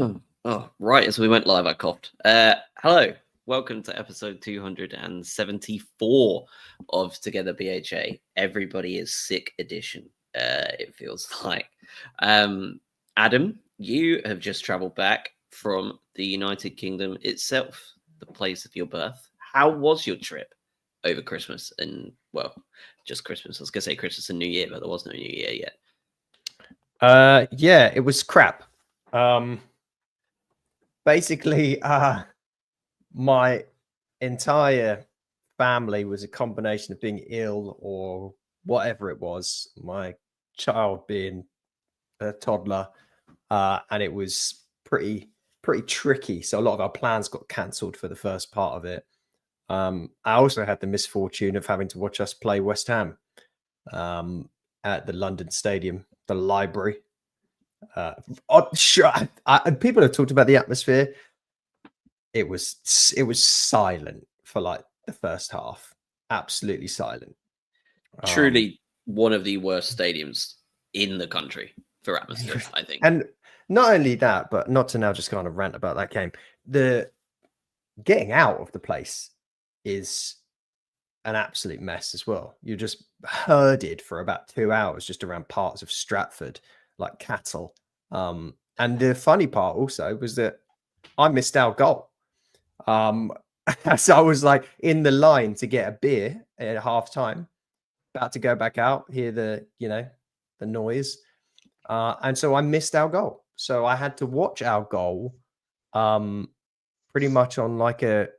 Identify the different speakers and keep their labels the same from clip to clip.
Speaker 1: Oh, right as we went live, I coughed. Hello, welcome to episode 274 of Together BHA. Everybody is sick edition, it feels like. Adam, you have just traveled back from the United Kingdom itself, the place of your birth. How was your trip over Christmas and, well, just Christmas? I was going to say Christmas and New Year, but there was no New Year yet.
Speaker 2: Yeah, it was crap. Basically, my entire family was a combination of being ill or whatever it was. My child being a toddler, and it was pretty tricky. So a lot of our plans got cancelled for the first part of it. I also had the misfortune of having to watch us play West Ham at the London Stadium, the library. Sure, people have talked about the atmosphere. It was silent for like the first half, absolutely silent.
Speaker 1: Truly one of the worst stadiums in the country for atmosphere, I think.
Speaker 2: And not only that, but not to now just kind of rant about that game, the getting out of the place is an absolute mess as well. You're just herded for about 2 hours just around parts of Stratford like cattle. And the funny part also was that I missed our goal. So I was like in the line to get a beer at half time, about to go back out, hear the noise. And so I missed our goal. So I had to watch our goal pretty much on like a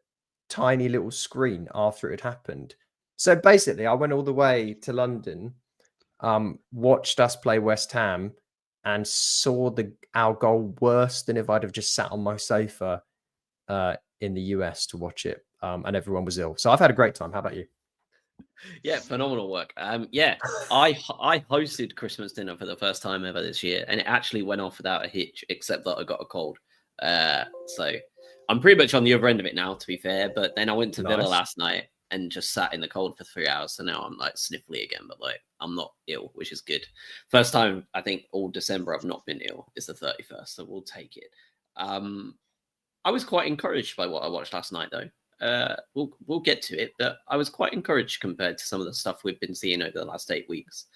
Speaker 2: tiny little screen after it had happened. So basically I went all the way to London, watched us play West Ham, and saw our goal worse than if I'd have just sat on my sofa in the US to watch it, and everyone was ill. So I've had a great time. How about you?
Speaker 1: Yeah, phenomenal work. Yeah, I hosted Christmas dinner for the first time ever this year, and it actually went off without a hitch, except that I got a cold. So I'm pretty much on the other end of it now, to be fair. But then I went to Villa last night and just sat in the cold for 3 hours. So now I'm like sniffly again, but like I'm not ill, which is good. First time I think all December I've not been ill. It's the 31st, so we'll take it. I was quite encouraged by what I watched last night, though. We'll get to it, but I was quite encouraged compared to some of the stuff we've been seeing over the last 8 weeks.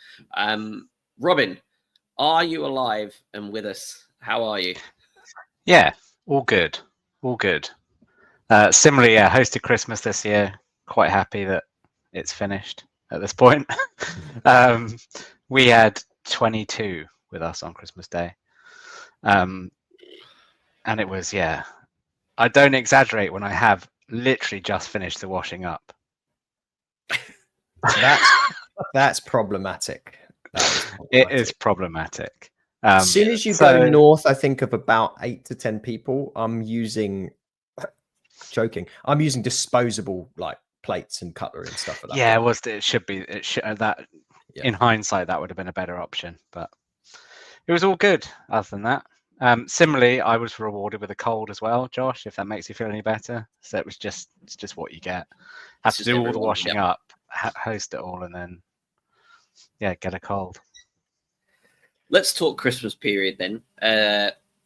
Speaker 1: Robin, are you alive and with us? How are you?
Speaker 3: Yeah, all good. All good. Similarly, hosted Christmas this year. Quite happy that it's finished at this point. We had 22 with us on Christmas Day. And it was, I don't exaggerate when I have literally just finished the washing up.
Speaker 2: That's problematic.
Speaker 3: It is problematic.
Speaker 2: As soon as you go north, I think of about 8 to 10 people. I'm using disposable like plates and cutlery and stuff like that.
Speaker 3: Yeah, it should be that. Yeah. In hindsight, that would have been a better option, but it was all good. Other than that, similarly, I was rewarded with a cold as well, Josh. If that makes you feel any better, so it's just what you get. Have to do all the washing up, host it all, and then get a cold.
Speaker 1: Let's talk Christmas period then.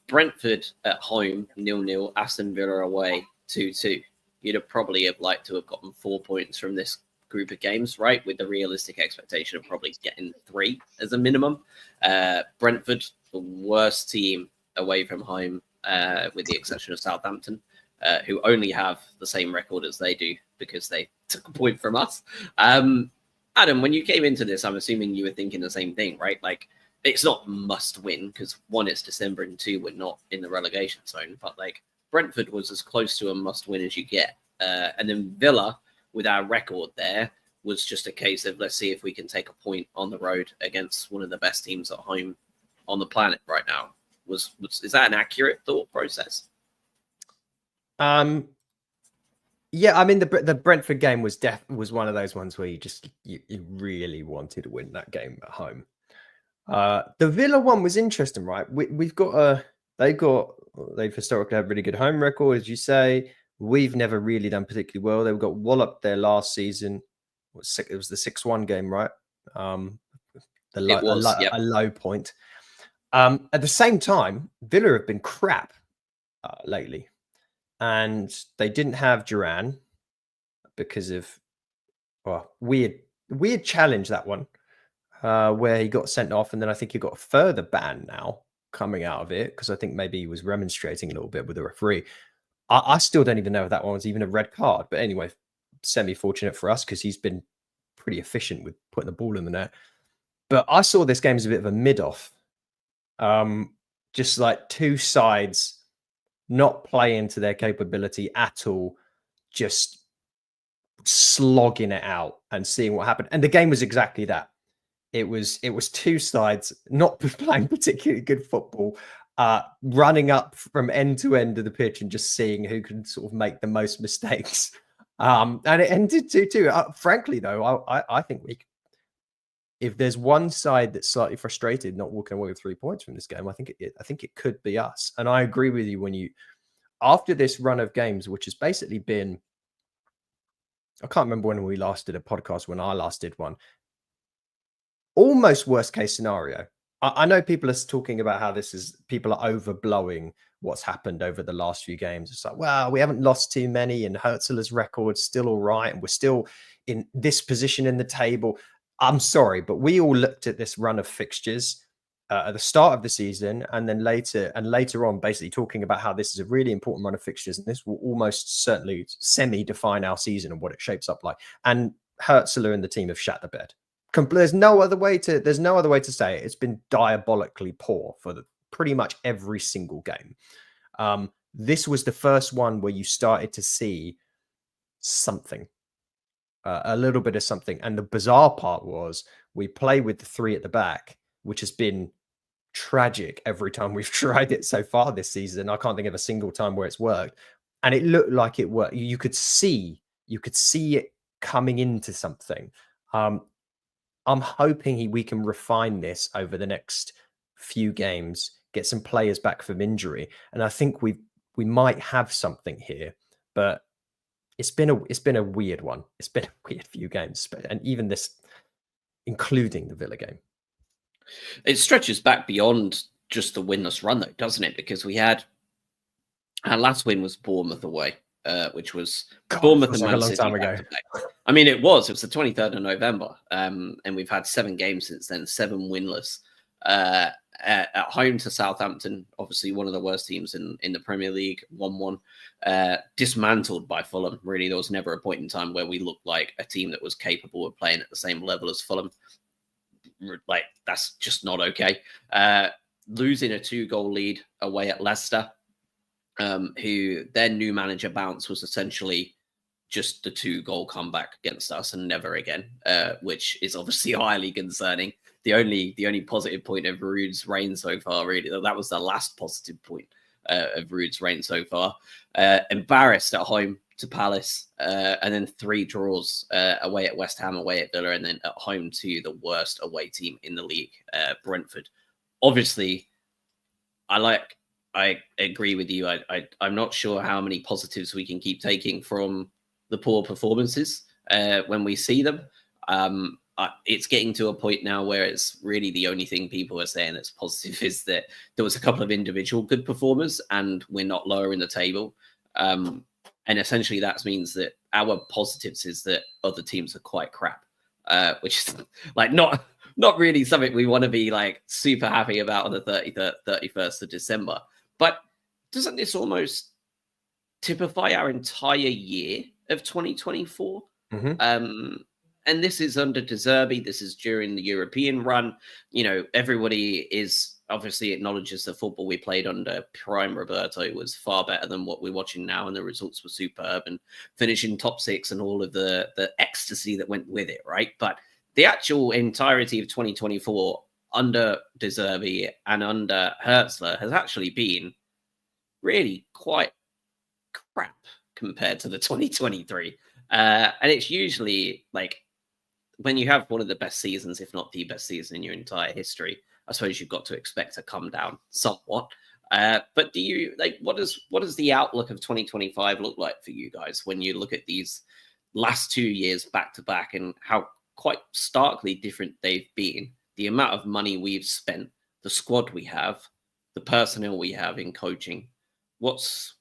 Speaker 1: Brentford at home 0-0, Aston Villa away 2-2. You'd have probably liked to have gotten 4 points from this group of games, right? With the realistic expectation of probably getting 3 as a minimum. Brentford, the worst team away from home, with the exception of Southampton, who only have the same record as they do because they took a point from us. Adam, when you came into this, I'm assuming you were thinking the same thing, right? Like, it's not must win because 1, it's December, and 2, we're not in the relegation zone. But like Brentford was as close to a must win as you get. And then Villa, with our record there, was just a case of let's see if we can take a point on the road against one of the best teams at home on the planet right now. Is that an accurate thought process?
Speaker 2: Yeah, I mean the Brentford game was one of those ones where you really wanted to win that game at home. The Villa one was interesting, right? They've historically had a really good home record, as you say. We've never really done particularly well. They got walloped there last season. It was the 6-1 game, right? A low point. At the same time, Villa have been crap lately, and they didn't have Duran because of weird challenge, that one, where he got sent off, and then I think he got a further ban now coming out of it because I think maybe he was remonstrating a little bit with the referee. I still don't even know if that one was even a red card, but anyway, semi-fortunate for us because he's been pretty efficient with putting the ball in the net. But I saw this game as a bit of a mid-off. Just like two sides not playing to their capability at all, just slogging it out and seeing what happened. And the game was exactly that. It was two sides not playing particularly good football, running up from end to end of the pitch and just seeing who can sort of make the most mistakes. And it ended 2-2. Frankly, though, I think if there's one side that's slightly frustrated not walking away with 3 points from this game, I think it could be us. And I agree with you after this run of games, which has basically been, I can't remember when we last did a podcast, when I last did one, almost worst case scenario. I know people are talking about how people are overblowing what's happened over the last few games. It's like, well, we haven't lost too many and Hertzler's record's still all right. And we're still in this position in the table. I'm sorry, but we all looked at this run of fixtures at the start of the season and then later on, basically talking about how this is a really important run of fixtures. And this will almost certainly semi-define our season and what it shapes up like. And Hertzler and the team have shat the bed. There's no other way to say it. It's been diabolically poor for pretty much every single game. This was the first one where you started to see something, a little bit of something. And the bizarre part was we play with the three at the back, which has been tragic every time we've tried it so far this season. I can't think of a single time where it's worked. And it looked like it worked. You could see it coming into something. I'm hoping we can refine this over the next few games, get some players back from injury, and I think we might have something here. But it's been a weird one. It's been a weird few games, and even this, including the Villa game.
Speaker 1: It stretches back beyond just the winless run, though, doesn't it? Because our last win was Bournemouth away, which was Bournemouth and Man City. I mean, it was the 23rd of November, and we've had 7 games since then, 7 winless. At home to Southampton, obviously one of the worst teams in the Premier League, 1-1. Dismantled by Fulham. Really, there was never a point in time where we looked like a team that was capable of playing at the same level as Fulham. Like, that's just not okay. Losing a 2-goal lead away at Leicester, who their new manager bounce was essentially just the 2-goal comeback against us and never again, which is obviously highly concerning. The only positive point of Ruud's reign so far, really, that was the last positive point of Ruud's reign so far. Embarrassed at home to Palace, and then 3 draws away at West Ham, away at Villa, and then at home to the worst away team in the league, Brentford. Obviously, I agree with you. I'm not sure how many positives we can keep taking from the poor performances when we see them. It's getting to a point now where it's really the only thing people are saying that's positive is that there was a couple of individual good performers and we're not lower in the table. And essentially that means that our positives is that other teams are quite crap, which is like not really something we want to be like super happy about on the 31st of December. But doesn't this almost typify our entire year of 2024?
Speaker 2: Mm-hmm.
Speaker 1: And this is under De Zerbi. This is during the European run. You know, everybody is obviously acknowledges the football we played under Prime Roberto was far better than what we're watching now, and the results were superb and finishing top 6 and all of the ecstasy that went with it, right? But the actual entirety of 2024 under De Zerbi and under Hertzler has actually been really quite crap compared to the 2023. And it's usually like, when you have one of the best seasons, if not the best season in your entire history, I suppose you've got to expect to come down somewhat. But do you what does the outlook of 2025 look like for you guys when you look at these last 2 years back to back and how quite starkly different they've been? The amount of money we've spent, the squad we have, the personnel we have in coaching, what's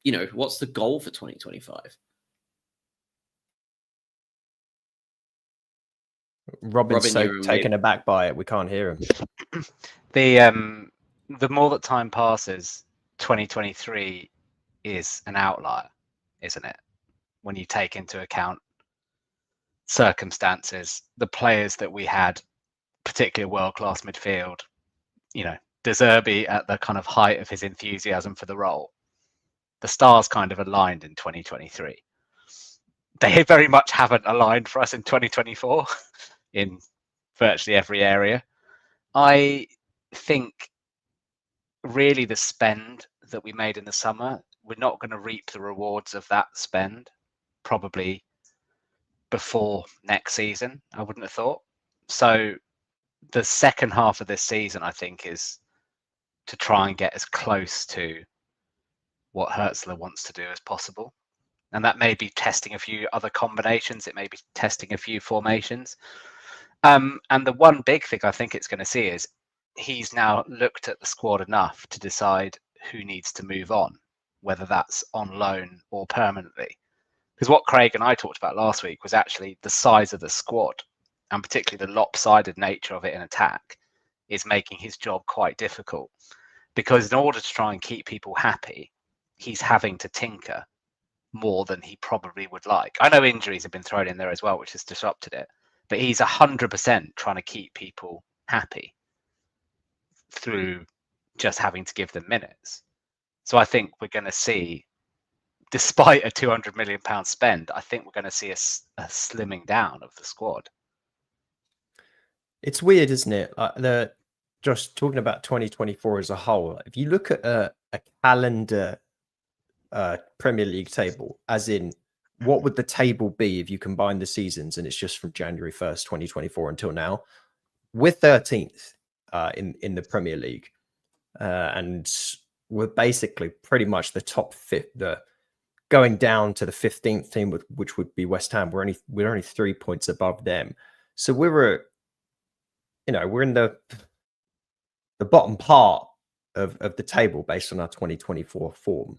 Speaker 1: the goal for 2025?
Speaker 2: Robin's so
Speaker 1: you're
Speaker 2: taken aback by it, we can't hear him.
Speaker 3: The more that time passes, 2023 is an outlier, isn't it? When you take into account circumstances, the players that we had, particularly world-class midfield, De Zerbi at the kind of height of his enthusiasm for the role, the stars kind of aligned in 2023. They very much haven't aligned for us in 2024 in virtually every area. I think really the spend that we made in the summer, we're not going to reap the rewards of that spend probably before next season, I wouldn't have thought. So the second half of this season, I think, is to try and get as close to what Hertzler wants to do as possible. And that may be testing a few other combinations. It may be testing a few formations. And the one big thing I think it's going to see is he's now looked at the squad enough to decide who needs to move on, whether that's on loan or permanently. Because what Craig and I talked about last week was actually the size of the squad, and particularly the lopsided nature of it in attack is making his job quite difficult. Because in order to try and keep people happy, he's having to tinker more than he probably would like. I know injuries have been thrown in there as well, which has disrupted it, but he's 100% trying to keep people happy through just having to give them minutes. So I think we're going to see, despite a £200 million spend, I think we're going to see a slimming down of the squad.
Speaker 2: It's weird, isn't it? Just talking about 2024 as a whole, if you look at a calendar Premier League table, as in what would the table be if you combine the seasons and it's just from January 1st, 2024 until now, we're 13th in the Premier League. And we're basically pretty much the top fifth, going down to the 15th team, which would be West Ham. We're only 3 points above them. So we're in the bottom part of the table based on our 2024 form.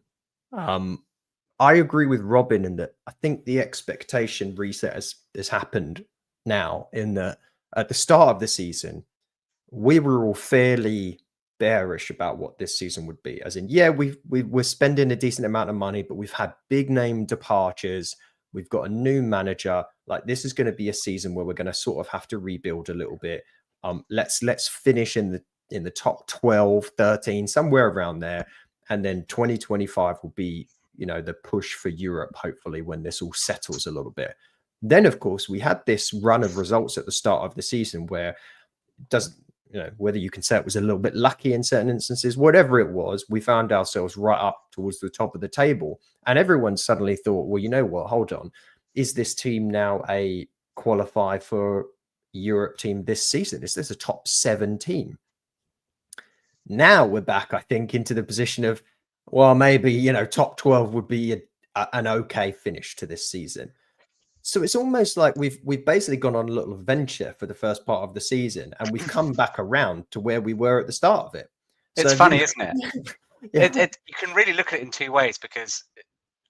Speaker 2: I agree with Robin in that I think the expectation reset has happened now, in that at the start of the season, we were all fairly bearish about what this season would be. As in, yeah, we're spending a decent amount of money, but we've had big name departures. We've got a new manager. Like, this is going to be a season where we're going to sort of have to rebuild a little bit. Let's finish in the top 12, 13, somewhere around there. And then 2025 will be, the push for Europe, hopefully, when this all settles a little bit. Then, of course, we had this run of results at the start of the season where it doesn't, whether you can say it was a little bit lucky in certain instances, whatever it was, we found ourselves right up towards the top of the table. And everyone suddenly thought, well, you know what, hold on. Is this team now a qualify for Europe team this season? Is this a top 7 team? Now we're back, I think, into the position of, well, maybe, top 12 would be an okay finish to this season. So it's almost like we've basically gone on a little adventure for the first part of the season, and we've come back around to where we were at the start of it.
Speaker 3: It's funny, isn't it? Yeah. You can really look at it in two ways, because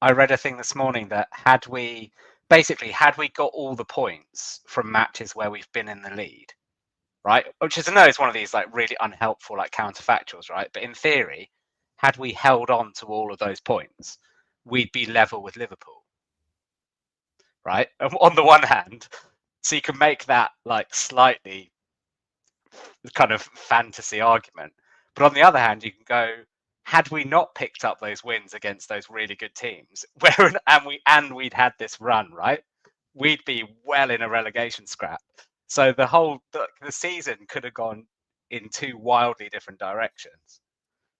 Speaker 3: I read a thing this morning that had we got all the points from matches where we've been in the lead, right? Which is, I know it's one of these like really unhelpful like counterfactuals, right? But in theory, had we held on to all of those points, we'd be level with Liverpool, right? On the one hand, so you can make that like slightly kind of fantasy argument. But on the other hand, you can go, had we not picked up those wins against those really good teams, we'd had this run, right? We'd be well in a relegation scrap. So the season could have gone in two wildly different directions.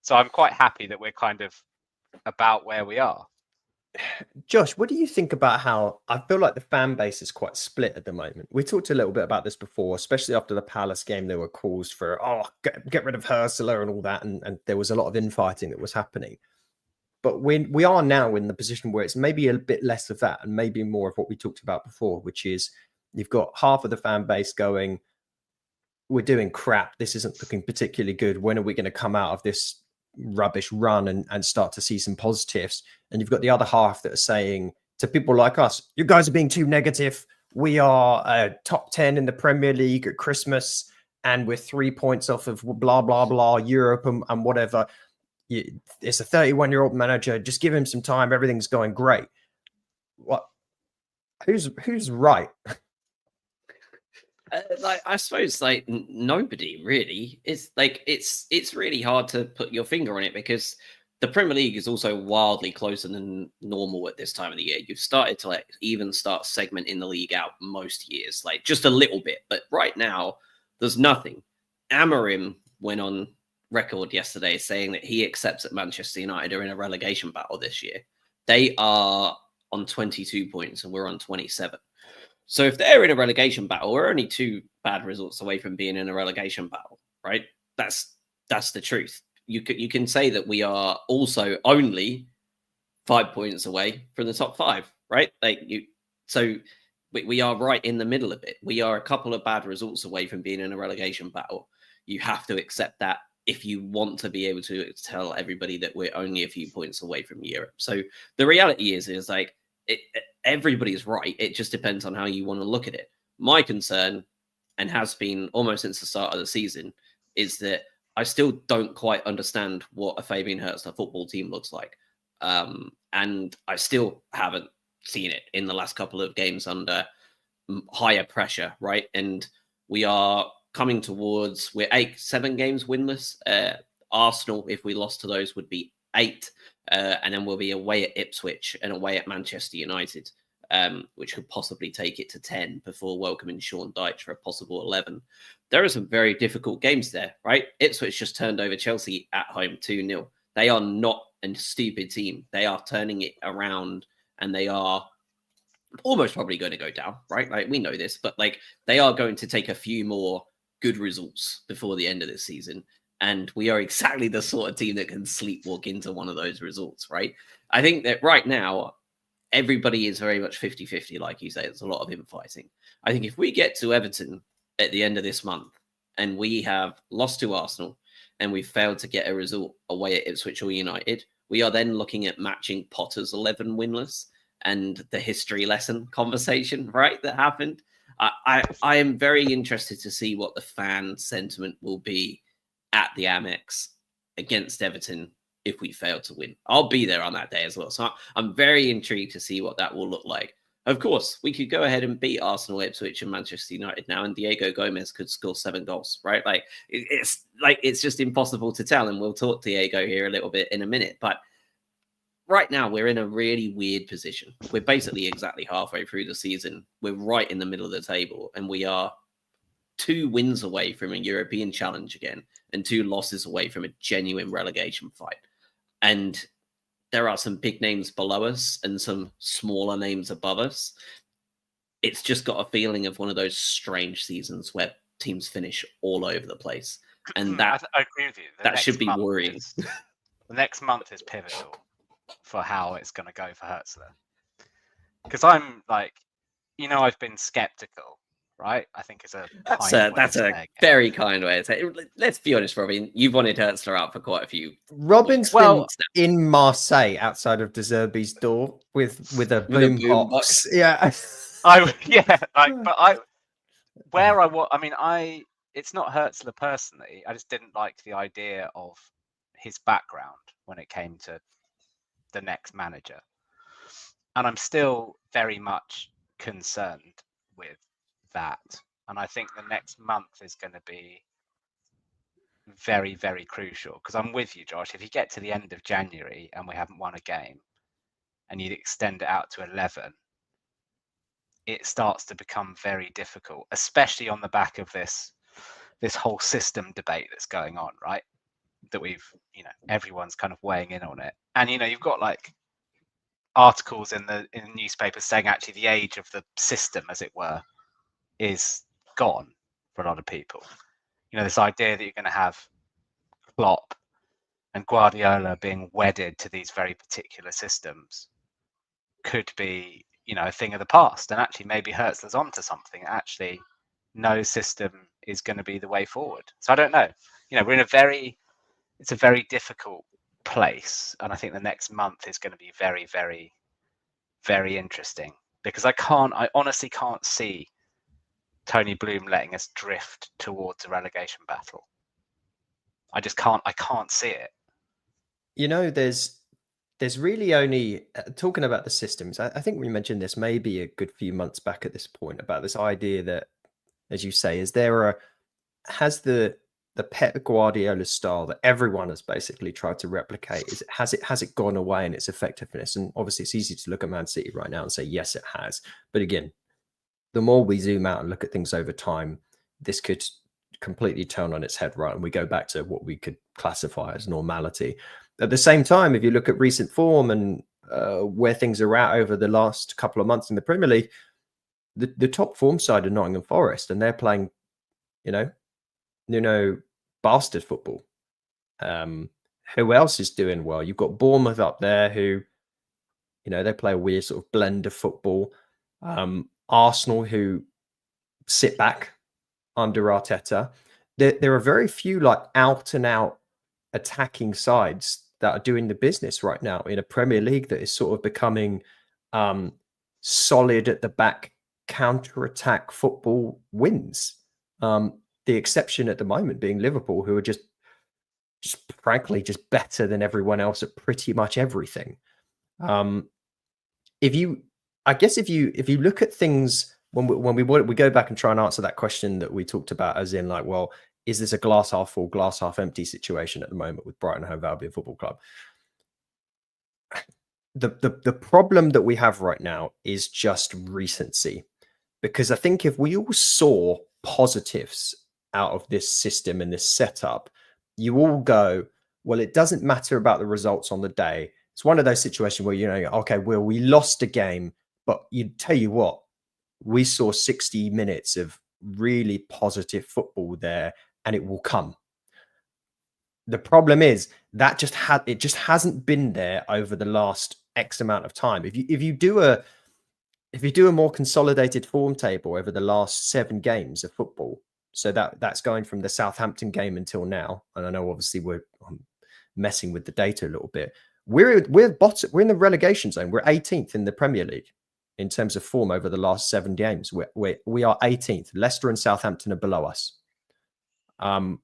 Speaker 3: So I'm quite happy that we're kind of about where we are.
Speaker 2: Josh, what do you think about how I feel like the fan base is quite split at the moment? We talked a little bit about this before, especially after the Palace game. There were calls for, get rid of Hertzler and all that. And there was a lot of infighting that was happening. But we are now in the position where it's maybe a bit less of that and maybe more of what we talked about before, which is you've got half of the fan base going, we're doing crap. This isn't looking particularly good. When are we going to come out of this rubbish run and start to see some positives. And you've got the other half that are saying to people like us, you guys are being too negative. We are top 10 in the Premier League at Christmas, and we're 3 points off of blah, blah, blah, Europe and whatever. It's a 31-year-old manager. Just give him some time. Everything's going great. What? Who's right?
Speaker 1: Like, I suppose like nobody really. It's like it's really hard to put your finger on it, because the Premier League is also wildly closer than normal at this time of the year. You've started to like even start segmenting the league out most years, like just a little bit. But right now, there's nothing. Amorim went on record yesterday saying that he accepts that Manchester United are in a relegation battle this year. They are on 22 points and we're on 27. So if they're in a relegation battle, we're only 2 bad results away from being in a relegation battle, right? That's the truth. You can say that we are also only 5 points away from the top 5, right? So we are right in the middle of it. We are a couple of bad results away from being in a relegation battle. You have to accept that if you want to be able to tell everybody that we're only a few points away from Europe. So the reality is like everybody's right. It just depends on how you want to look at it. My concern, and has been almost since the start of the season, is that I still don't quite understand what a Fabian Hurtzler football team looks like. And I still haven't seen it in the last couple of games under higher pressure, right? And we are coming towards, we're 7 games winless. Arsenal, if we lost to those, would be 8. And then we'll be away at Ipswich and away at Manchester United, which could possibly take it to 10 before welcoming Sean Dyche for a possible 11. There are some very difficult games there, right? Ipswich just turned over Chelsea at home 2-0. They are not a stupid team. They are turning it around, and they are almost probably going to go down, right? Like, we know this, but like, they are going to take a few more good results before the end of this season. And we are exactly the sort of team that can sleepwalk into one of those results, right? I think that right now, everybody is very much 50-50, like you say. There's a lot of infighting. I think if we get to Everton at the end of this month and we have lost to Arsenal and we've failed to get a result away at Ipswich or United, we are then looking at matching Potter's 11 winless and the history lesson conversation, right, that happened. I am very interested to see what the fan sentiment will be at the Amex against Everton if we fail to win. I'll be there on that day as well. So I'm very intrigued to see what that will look like. Of course, we could go ahead and beat Arsenal, Ipswich, and Manchester United now, and Diego Gomez could score 7 goals, right? Like it's just impossible to tell, and we'll talk Diego here a little bit in a minute. But right now, we're in a really weird position. We're basically exactly halfway through the season. We're right in the middle of the table, and we are 2 wins away from a European challenge again, and 2 losses away from a genuine relegation fight. And there are some big names below us and some smaller names above us. It's just got a feeling of one of those strange seasons where teams finish all over the place. And that
Speaker 3: I agree with you.
Speaker 1: That should be worrying.
Speaker 3: The next month is pivotal for how it's going to go for Hurtzler. Because I'm like, I've been skeptical, right? I think it's that's a
Speaker 1: very kind way to say it. Let's be honest, Robin. You've wanted Hurtzler out for quite a few.
Speaker 2: Robin's been in Marseille outside of De Zerbi's door with a boom box. Yeah,
Speaker 3: it's not Hurtzler personally. I just didn't like the idea of his background when it came to the next manager, and I'm still very much concerned with that. And I think the next month is going to be very, very crucial, because I'm with you, Josh. If you get to the end of January and we haven't won a game and you extend it out to 11, it starts to become very difficult, especially on the back of this whole system debate that's going on, right? That everyone's kind of weighing in on it. And, you've got like articles in the newspapers saying actually the age of the system, as it were, is gone for a lot of people. This idea that you're going to have Klopp and Guardiola being wedded to these very particular systems could be, a thing of the past. And actually, maybe Hurtzler's onto something. Actually, no system is going to be the way forward. So I don't know. We're in a very it's a very difficult place, and I think the next month is going to be very, very, very interesting, because I honestly can't see Tony Bloom letting us drift towards a relegation battle. I can't see it.
Speaker 2: You know, there's really only talking about the systems. I think we mentioned this maybe a good few months back at this point, about this idea that, as you say, has the Pep Guardiola style that everyone has basically tried to replicate, has it gone away in its effectiveness? And obviously it's easy to look at Man City right now and say yes, it has. But again, the more we zoom out and look at things over time, this could completely turn on its head, right? And we go back to what we could classify as normality. At the same time, if you look at recent form and where things are at over the last couple of months in the Premier League, the top form side of Nottingham Forest, and they're playing, you know, bastard football. Who else is doing well? You've got Bournemouth up there, who, you know, they play a weird sort of blend of football. Arsenal, who sit back under Arteta. There are very few like out and out attacking sides that are doing the business right now in a Premier League that is sort of becoming solid at the back, counter-attack football wins. The exception at the moment being Liverpool, who are just frankly just better than everyone else at pretty much everything. If you look at things when we go back and try and answer that question that we talked about, as in like, well, is this a glass half full, glass half empty situation at the moment with Brighton Hove Albion Football Club? The problem that we have right now is just recency, because I think if we all saw positives out of this system and this setup, you all go, well, it doesn't matter about the results on the day. It's one of those situations where, you know, okay, well, we lost a game, but you tell you what, we saw 60 minutes of really positive football there, and it will come. The problem is that it just hasn't been there over the last X amount of time. If you do a more consolidated form table over the last 7 games of football, so that's going from the Southampton game until now, and I know obviously we're messing with the data a little bit. We're in the relegation zone. We're 18th in the Premier League in terms of form over the last 7 games. We are 18th. Leicester and Southampton are below us. And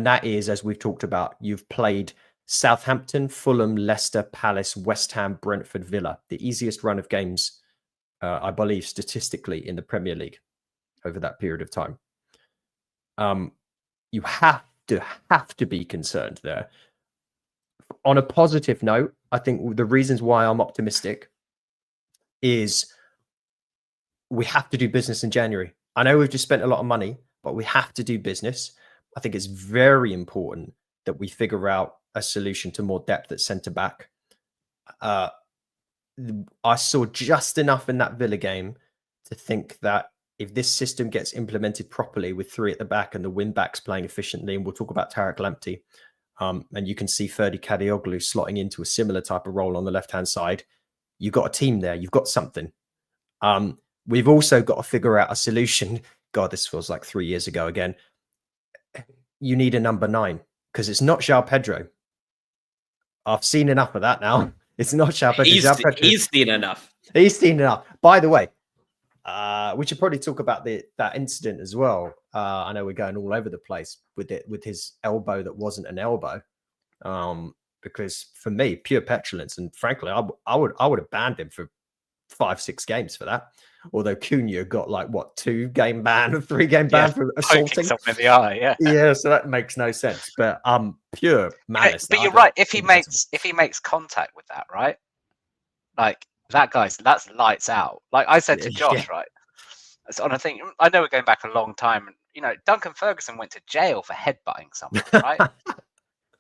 Speaker 2: that is, as we've talked about, you've played Southampton, Fulham, Leicester, Palace, West Ham, Brentford, Villa. The easiest run of games, I believe, statistically in the Premier League over that period of time. You have to be concerned there. On a positive note, I think the reasons why I'm optimistic is we have to do business in January. I know we've just spent a lot of money, but we have to do business. I think it's very important that we figure out a solution to more depth at centre back. I saw just enough in that Villa game to think that if this system gets implemented properly with 3 at the back and the wing backs playing efficiently, and we'll talk about Tarek Lamptey, and you can see Ferdi Kadioglu slotting into a similar type of role on the left-hand side, you've got a team there. You've got something. We've also got to figure out a solution. God, this feels like 3 years ago again. You need a number 9, because it's not João Pedro. I've seen enough of that now. It's not João Pedro.
Speaker 1: He's seen enough.
Speaker 2: He's seen enough. By the way, we should probably talk about that incident as well. I know we're going all over the place with his elbow that wasn't an elbow. Because for me, pure petulance, and frankly, I would have banned him for 5-6 games for that. Although Cunha got like 2-game ban or 3-game ban for assaulting
Speaker 3: someone in the eye.
Speaker 2: Yeah, so that makes no sense. But pure malice.
Speaker 3: But you're right. If he makes contact with that, right? Like that's lights out. Like I said to Josh, right? So on a thing, I know we're going back a long time, and you know, Duncan Ferguson went to jail for headbutting someone, right?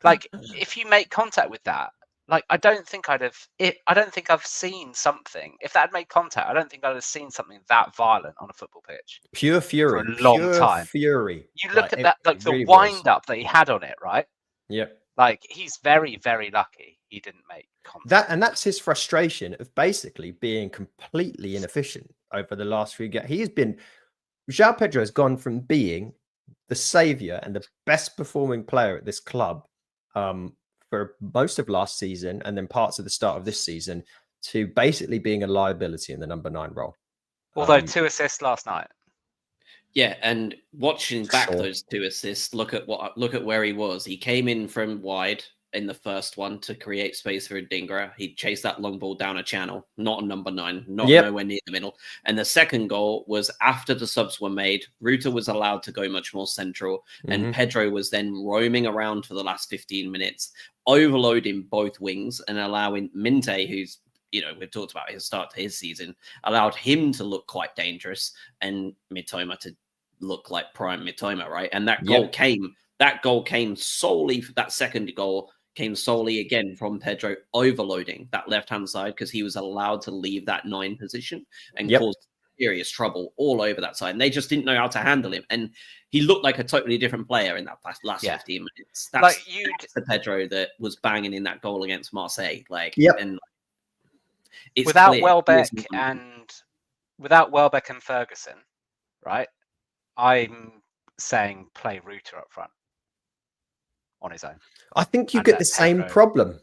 Speaker 3: Like if you make contact with that, like I don't think I've seen something. If that had made contact, I don't think I'd have seen something that violent on a football pitch.
Speaker 2: Pure fury.
Speaker 3: For a long time.
Speaker 2: Fury.
Speaker 3: You look at that, like the really wind up that he had on it, right?
Speaker 2: Yep.
Speaker 3: Like he's very, very lucky he didn't make contact.
Speaker 2: That's his frustration of basically being completely inefficient over the last few games. João Pedro has gone from being the savior and the best performing player at this club for most of last season and then parts of the start of this season to basically being a liability in the number 9 role.
Speaker 3: Although 2 assists last night.
Speaker 1: Yeah, and watching back
Speaker 2: Sure.
Speaker 1: those 2 assists, look at where he was. He came in from wide in the first one to create space for Adingra. He chased that long ball down a channel, not a number 9, not nowhere near the middle. And the second goal was after the subs were made. Ruta was allowed to go much more central, and Pedro was then roaming around for the last 15 minutes, overloading both wings and allowing Minte, who's, you know, we've talked about his start to his season, allowed him to look quite dangerous and Mitoma to look like prime Mitoma, right? And that goal came solely, that second goal came solely again from Pedro overloading that left-hand side because he was allowed to leave that 9 position and caused serious trouble all over that side. And they just didn't know how to handle him. And he looked like a totally different player in that last 15 minutes. That's the Pedro that was banging in that goal against Marseille. Like, and it's
Speaker 3: without
Speaker 1: clear.
Speaker 3: Welbeck and Ferguson, right? I'm saying play Ruta up front on his own.
Speaker 2: I think you get the same problem.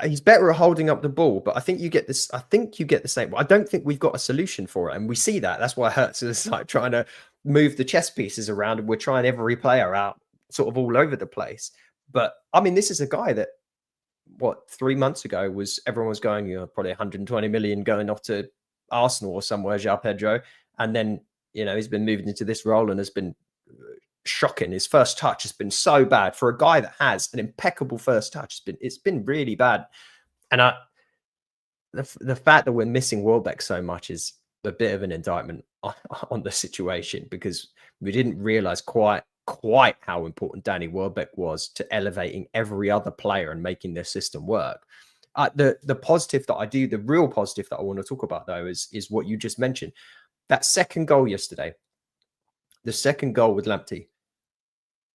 Speaker 2: He's better at holding up the ball, but I think you get this. I think you get the same. I don't think we've got a solution for it, and we see that. That's why Hertz is like trying to move the chess pieces around, and we're trying every player out, sort of all over the place. But I mean, this is a guy that 3 months ago everyone was going, you know, probably 120 million going off to Arsenal or somewhere, João Pedro, and then, you know, he's been moved into this role and has been shocking. His first touch has been so bad for a guy that has an impeccable first touch. It's been really bad. And the fact that we're missing Welbeck so much is a bit of an indictment on the situation, because we didn't realize quite how important Danny Welbeck was to elevating every other player and making their system work. The positive that the real positive that I want to talk about though is what you just mentioned. That second goal yesterday, the second goal with Lamptey.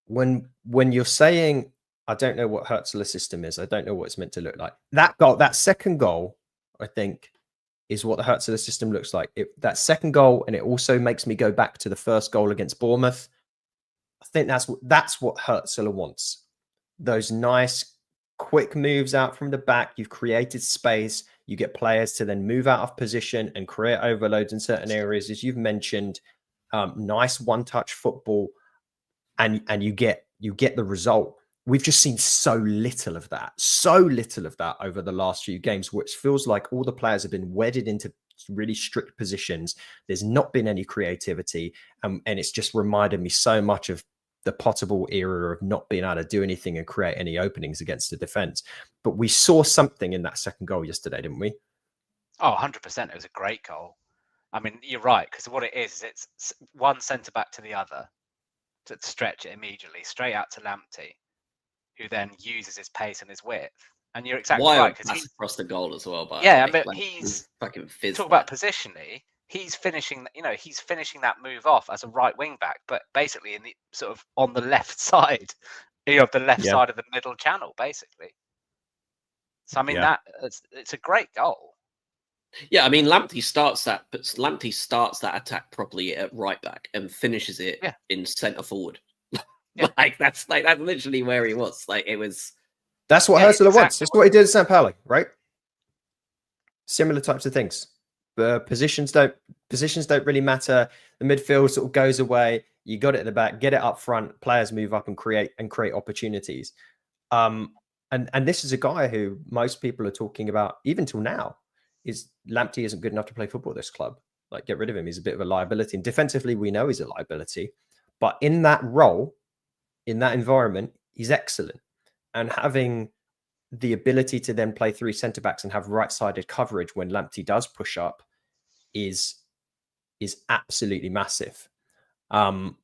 Speaker 2: When you're saying, I don't know what Hertzler's system is, I don't know what it's meant to look like. That second goal, I think, is what the Hertzler system looks like. That second goal, and it also makes me go back to the first goal against Bournemouth. I think that's what Hertzler wants. Those nice, quick moves out from the back. You've created space. You get players to then move out of position and create overloads in certain areas, as you've mentioned. Nice one-touch football, and you get the result. We've just seen so little of that over the last few games, which feels like all the players have been wedded into really strict positions. There's not been any creativity, and it's just reminded me so much of the Potable era of not being able to do anything and create any openings against the defense. But we saw something in that second goal yesterday, didn't we?
Speaker 3: Oh, 100%. It was a great goal. I mean, you're right, because what it is it's one centre-back to the other to stretch it immediately, straight out to Lamptey, who then uses his pace and his width. And you're exactly right, because he's
Speaker 1: across the goal as well. But
Speaker 3: yeah, but he's
Speaker 1: fucking fizz.
Speaker 3: Talk about positionally. He's finishing that move off as a right wing back, but basically in the sort of on the left side, the left side of the middle channel, basically. So I mean it's a great goal.
Speaker 1: Yeah, I mean Lamptey starts that attack properly at right back and finishes it in centre forward. That's literally where he was. Like it was.
Speaker 2: That's what Hertzler wants. That's what he did at St. Pauli, right? Similar types of things. Positions don't really matter. The midfield sort of goes away. You got it at the back, get it up front. Players move up and create opportunities. And this is a guy who most people are talking about, even till now, is Lamptey isn't good enough to play football at this club. Like, get rid of him. He's a bit of a liability. And defensively, we know he's a liability. But in that role, in that environment, he's excellent. And having the ability to then play 3 centre-backs and have right-sided coverage when Lamptey does push up is absolutely massive. I'm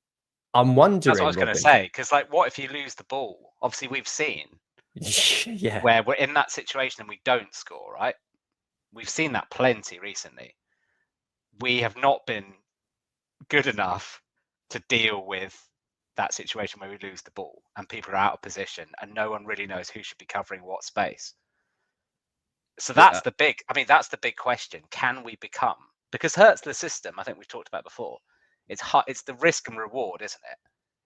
Speaker 2: wondering...
Speaker 3: That's what I was going to say, because like, what if you lose the ball? Obviously, we've seen where we're in that situation and we don't score, right? We've seen that plenty recently. We have not been good enough to deal with that situation where we lose the ball and people are out of position and no one really knows who should be covering what space. So that's the big question. Can we become, because Hertzler's system, I think we've talked about before, it's the risk and reward, isn't it?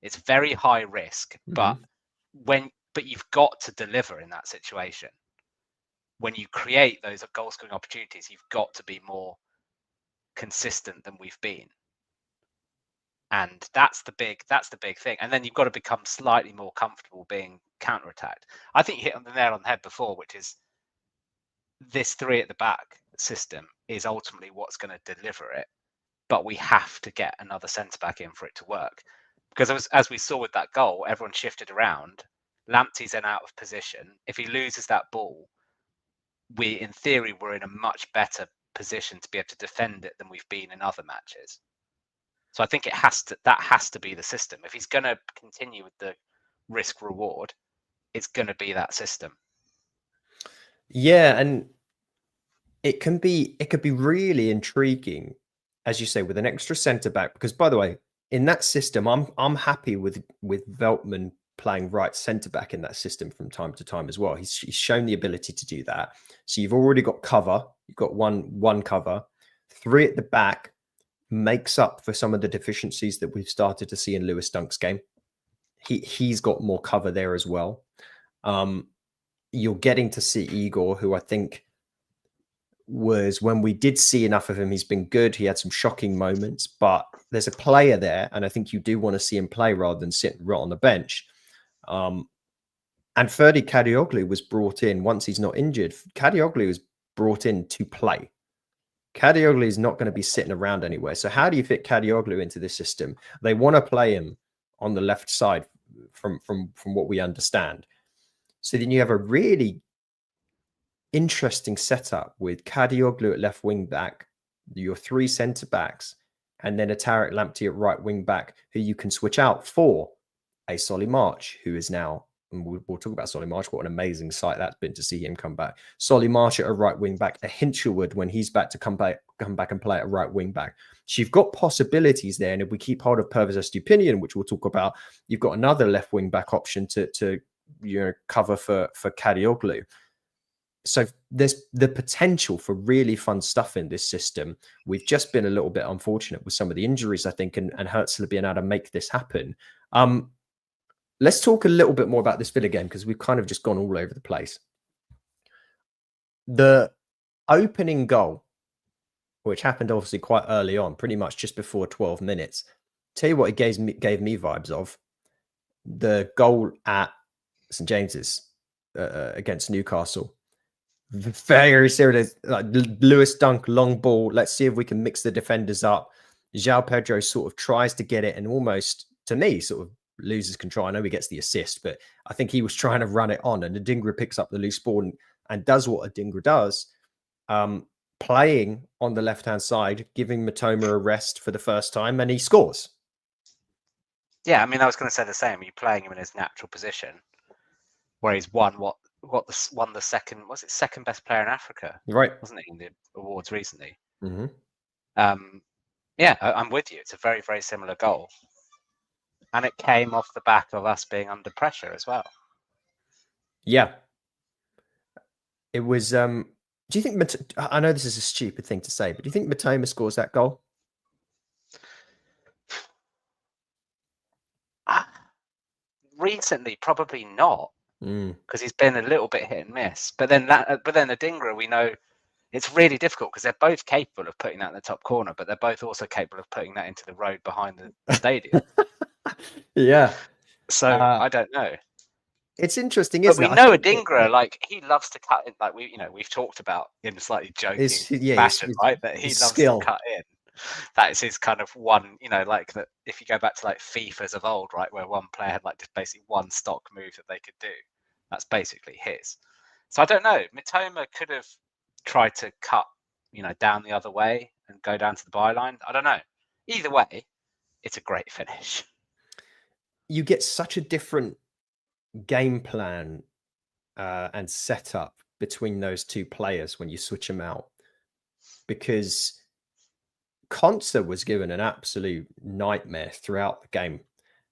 Speaker 3: It's very high risk, but you've got to deliver in that situation. When you create those goal scoring opportunities, you've got to be more consistent than we've been. And that's the big thing. And then you've got to become slightly more comfortable being counterattacked. I think you hit on the nail on the head before, which is this 3 at the back system is ultimately what's going to deliver it. But we have to get another centre back in for it to work. Because as we saw with that goal, everyone shifted around. Lamptey's then out of position. If he loses that ball, we, in theory, we're in a much better position to be able to defend it than we've been in other matches. So I think that has to be the system. If he's going to continue with the risk reward, it's going to be that system.
Speaker 2: Yeah, and it could be really intriguing, as you say, with an extra centre back. Because, by the way, in that system, I'm happy with Veltman playing right centre back in that system from time to time as well. He's shown the ability to do that. So you've already got cover. You've got one cover. 3 at the back makes up for some of the deficiencies that we've started to see in Lewis Dunk's game. He's got more cover there as well. You're getting to see Igor, who I think was, when we did see enough of him, he's been good. He had some shocking moments, but there's a player there, and I think you do want to see him play rather than sit right on the bench. And Ferdi Kadioglu was brought in once he's not injured. Kadioglu was brought in to play. Kadioglu is not going to be sitting around anywhere. So how do you fit Kadioglu into this system? They want to play him on the left side from what we understand. So then you have a really interesting setup with Kadioglu at left wing back, your 3 centre backs, and then a Tarek Lamptey at right wing back, who you can switch out for a Solly March, who is now, and we'll talk about Solly March, what an amazing sight that's been to see him come back. Solly March at a right wing back, a Hinchelwood when he's back to come back and play at a right wing back. So you've got possibilities there, and if we keep hold of Pervez Estupinian, which we'll talk about, you've got another left wing back option to cover for Kadioglu. So there's the potential for really fun stuff in this system. We've just been a little bit unfortunate with some of the injuries, I think, and Herzl being able to make this happen. Let's talk a little bit more about this Villa game, because we've kind of just gone all over the place. The opening goal, which happened obviously quite early on, pretty much just before 12 minutes. Tell you what it gave me vibes of. The goal at St. James's against Newcastle. Very serious. Like Lewis Dunk, long ball. Let's see if we can mix the defenders up. João Pedro sort of tries to get it and almost, to me, sort of loses control. I know he gets the assist, but I think he was trying to run it on, and Adingra picks up the loose ball and does what Adingra does, playing on the left-hand side, giving Mitoma a rest for the first time, and he scores.
Speaker 3: Yeah, I mean, I was going to say the same. You're playing him in his natural position, where he's won the second best player in Africa,
Speaker 2: right?
Speaker 3: Wasn't it, in the awards recently?
Speaker 2: Mm-hmm.
Speaker 3: Yeah, I'm with you. It's a very, very similar goal. And it came off the back of us being under pressure as well.
Speaker 2: Yeah. It was, do you think, I know this is a stupid thing to say, but do you think Mitoma scores that goal?
Speaker 3: Recently, probably not, because he's been a little bit hit and miss. But then Adingra, we know it's really difficult because they're both capable of putting that in the top corner, but they're both also capable of putting that into the road behind the stadium.
Speaker 2: Yeah.
Speaker 3: So I don't know.
Speaker 2: It's interesting, isn't
Speaker 3: it? But we know Adingra, like, he loves to cut in. Like, we've talked about in a slightly joking fashion, right? That he loves to cut in. That is his kind of one, like that. If you go back to like FIFAs of old, right, where one player had like just basically one stock move that they could do, that's basically his. So I don't know. Mitoma could have tried to cut, down the other way and go down to the byline. I don't know. Either way, it's a great finish.
Speaker 2: You get such a different game plan and setup between those two players when you switch them out, because Konsa was given an absolute nightmare throughout the game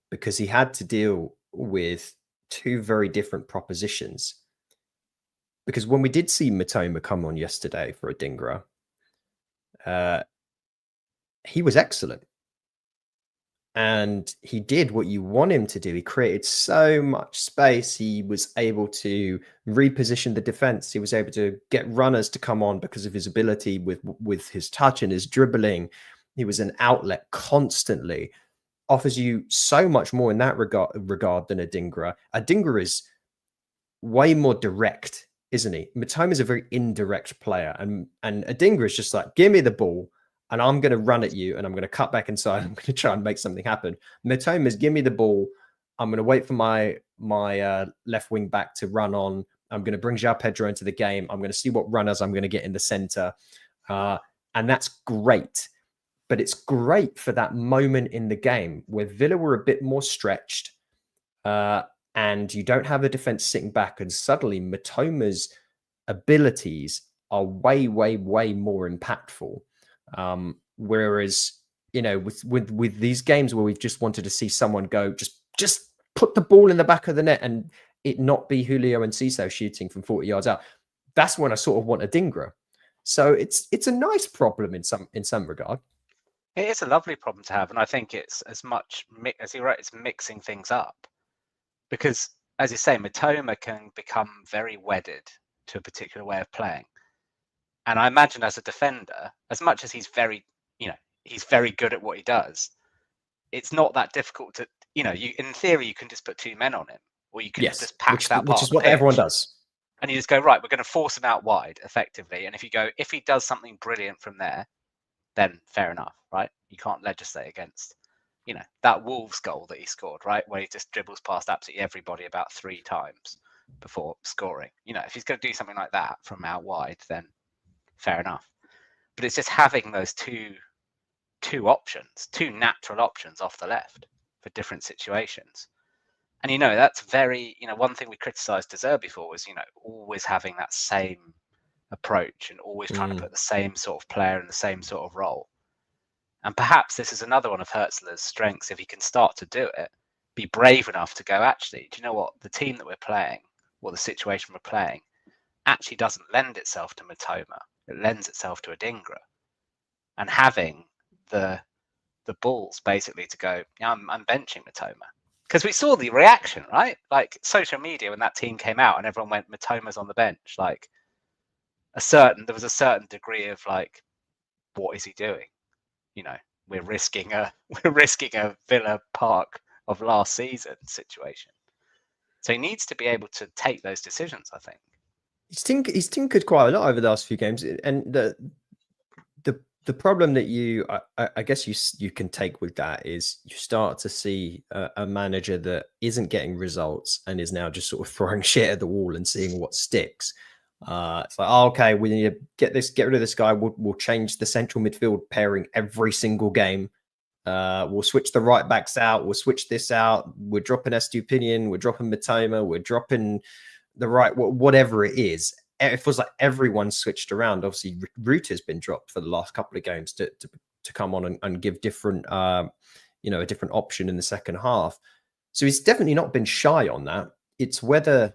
Speaker 2: because he had to deal with two very different propositions. Because when we did see Mitoma come on yesterday for Adingra, he was excellent. And he did what you want him to do. He created so much space. He was able to reposition the defense. He was able to get runners to come on because of his ability with his touch and his dribbling. He was an outlet constantly. Offers you so much more in that regard than Adingra. Adingra is way more direct, isn't he? Matoma is a very indirect player, and Adingra is just like, give me the ball, and I'm going to run at you, and I'm going to cut back inside. I'm going to try and make something happen. Matoma is, give me the ball. I'm going to wait for my left wing back to run on. I'm going to bring João Pedro into the game. I'm going to see what runners I'm going to get in the center, and that's great. But it's great for that moment in the game where Villa were a bit more stretched, and you don't have a defense sitting back, and suddenly Matoma's abilities are way, way, way more impactful. Whereas, you know, with these games where we've just wanted to see someone go, just put the ball in the back of the net and it not be Julio and Ciso shooting from 40 yards out. That's when I sort of want Adingra. So it's a nice problem in some regard.
Speaker 3: It is a lovely problem to have, and I think it's as much as you're right. It's mixing things up, because as you say, Matoma can become very wedded to a particular way of playing. And I imagine as a defender, as much as he's very good at what he does, it's not that difficult to, in theory, you can just put two men on him, or you can just pack that part,
Speaker 2: which is what everyone does.
Speaker 3: And you just go, right, we're going to force him out wide effectively. And if he does something brilliant from there, then fair enough, right? You can't legislate against, that Wolves goal that he scored, right? Where he just dribbles past absolutely everybody about 3 times before scoring. If he's going to do something like that from out wide, then fair enough. But it's just having those two options, 2 natural options off the left for different situations. And, that's very, one thing we criticised De Zerbi for was, always having that same approach and always trying to put the same sort of player in the same sort of role. And perhaps this is another one of Herzl's strengths. If he can start to do it, be brave enough to go, actually, do you know what? The team that we're playing, or the situation we're playing, actually doesn't lend itself to Matoma. It lends itself to Adingra. And having the balls basically to go, yeah, I'm benching Matoma. Because we saw the reaction, right? Like social media when that team came out and everyone went, Matoma's on the bench. Like there was a certain degree of like, what is he doing? We're risking a Villa Park of last season situation. So he needs to be able to take those decisions, I think.
Speaker 2: He's tinkered quite a lot over the last few games, and the problem that I guess you can take with that is you start to see a manager that isn't getting results and is now just sort of throwing shit at the wall and seeing what sticks. It's like, oh, okay, we need to get rid of this guy. We'll change the central midfield pairing every single game. We'll switch the right backs out. We'll switch this out. We're dropping Estupinian. We're dropping Matoma. We're dropping the right, whatever it is. It feels like everyone's switched around. Obviously, Ruta's been dropped for the last couple of games to come on and give different, a different option in the second half. So he's definitely not been shy on that. It's whether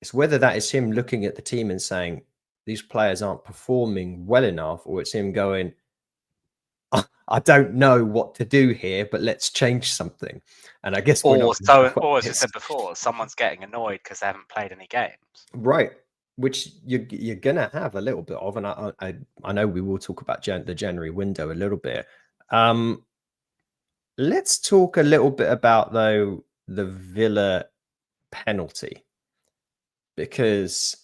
Speaker 2: that is him looking at the team and saying these players aren't performing well enough, or it's him going, I don't know what to do here, but let's change something. And I guess,
Speaker 3: or as I said before, someone's getting annoyed because they haven't played any games,
Speaker 2: right? Which you're gonna have a little bit of, and I know we will talk about the January window a little bit. Let's talk a little bit about though the Villa penalty, because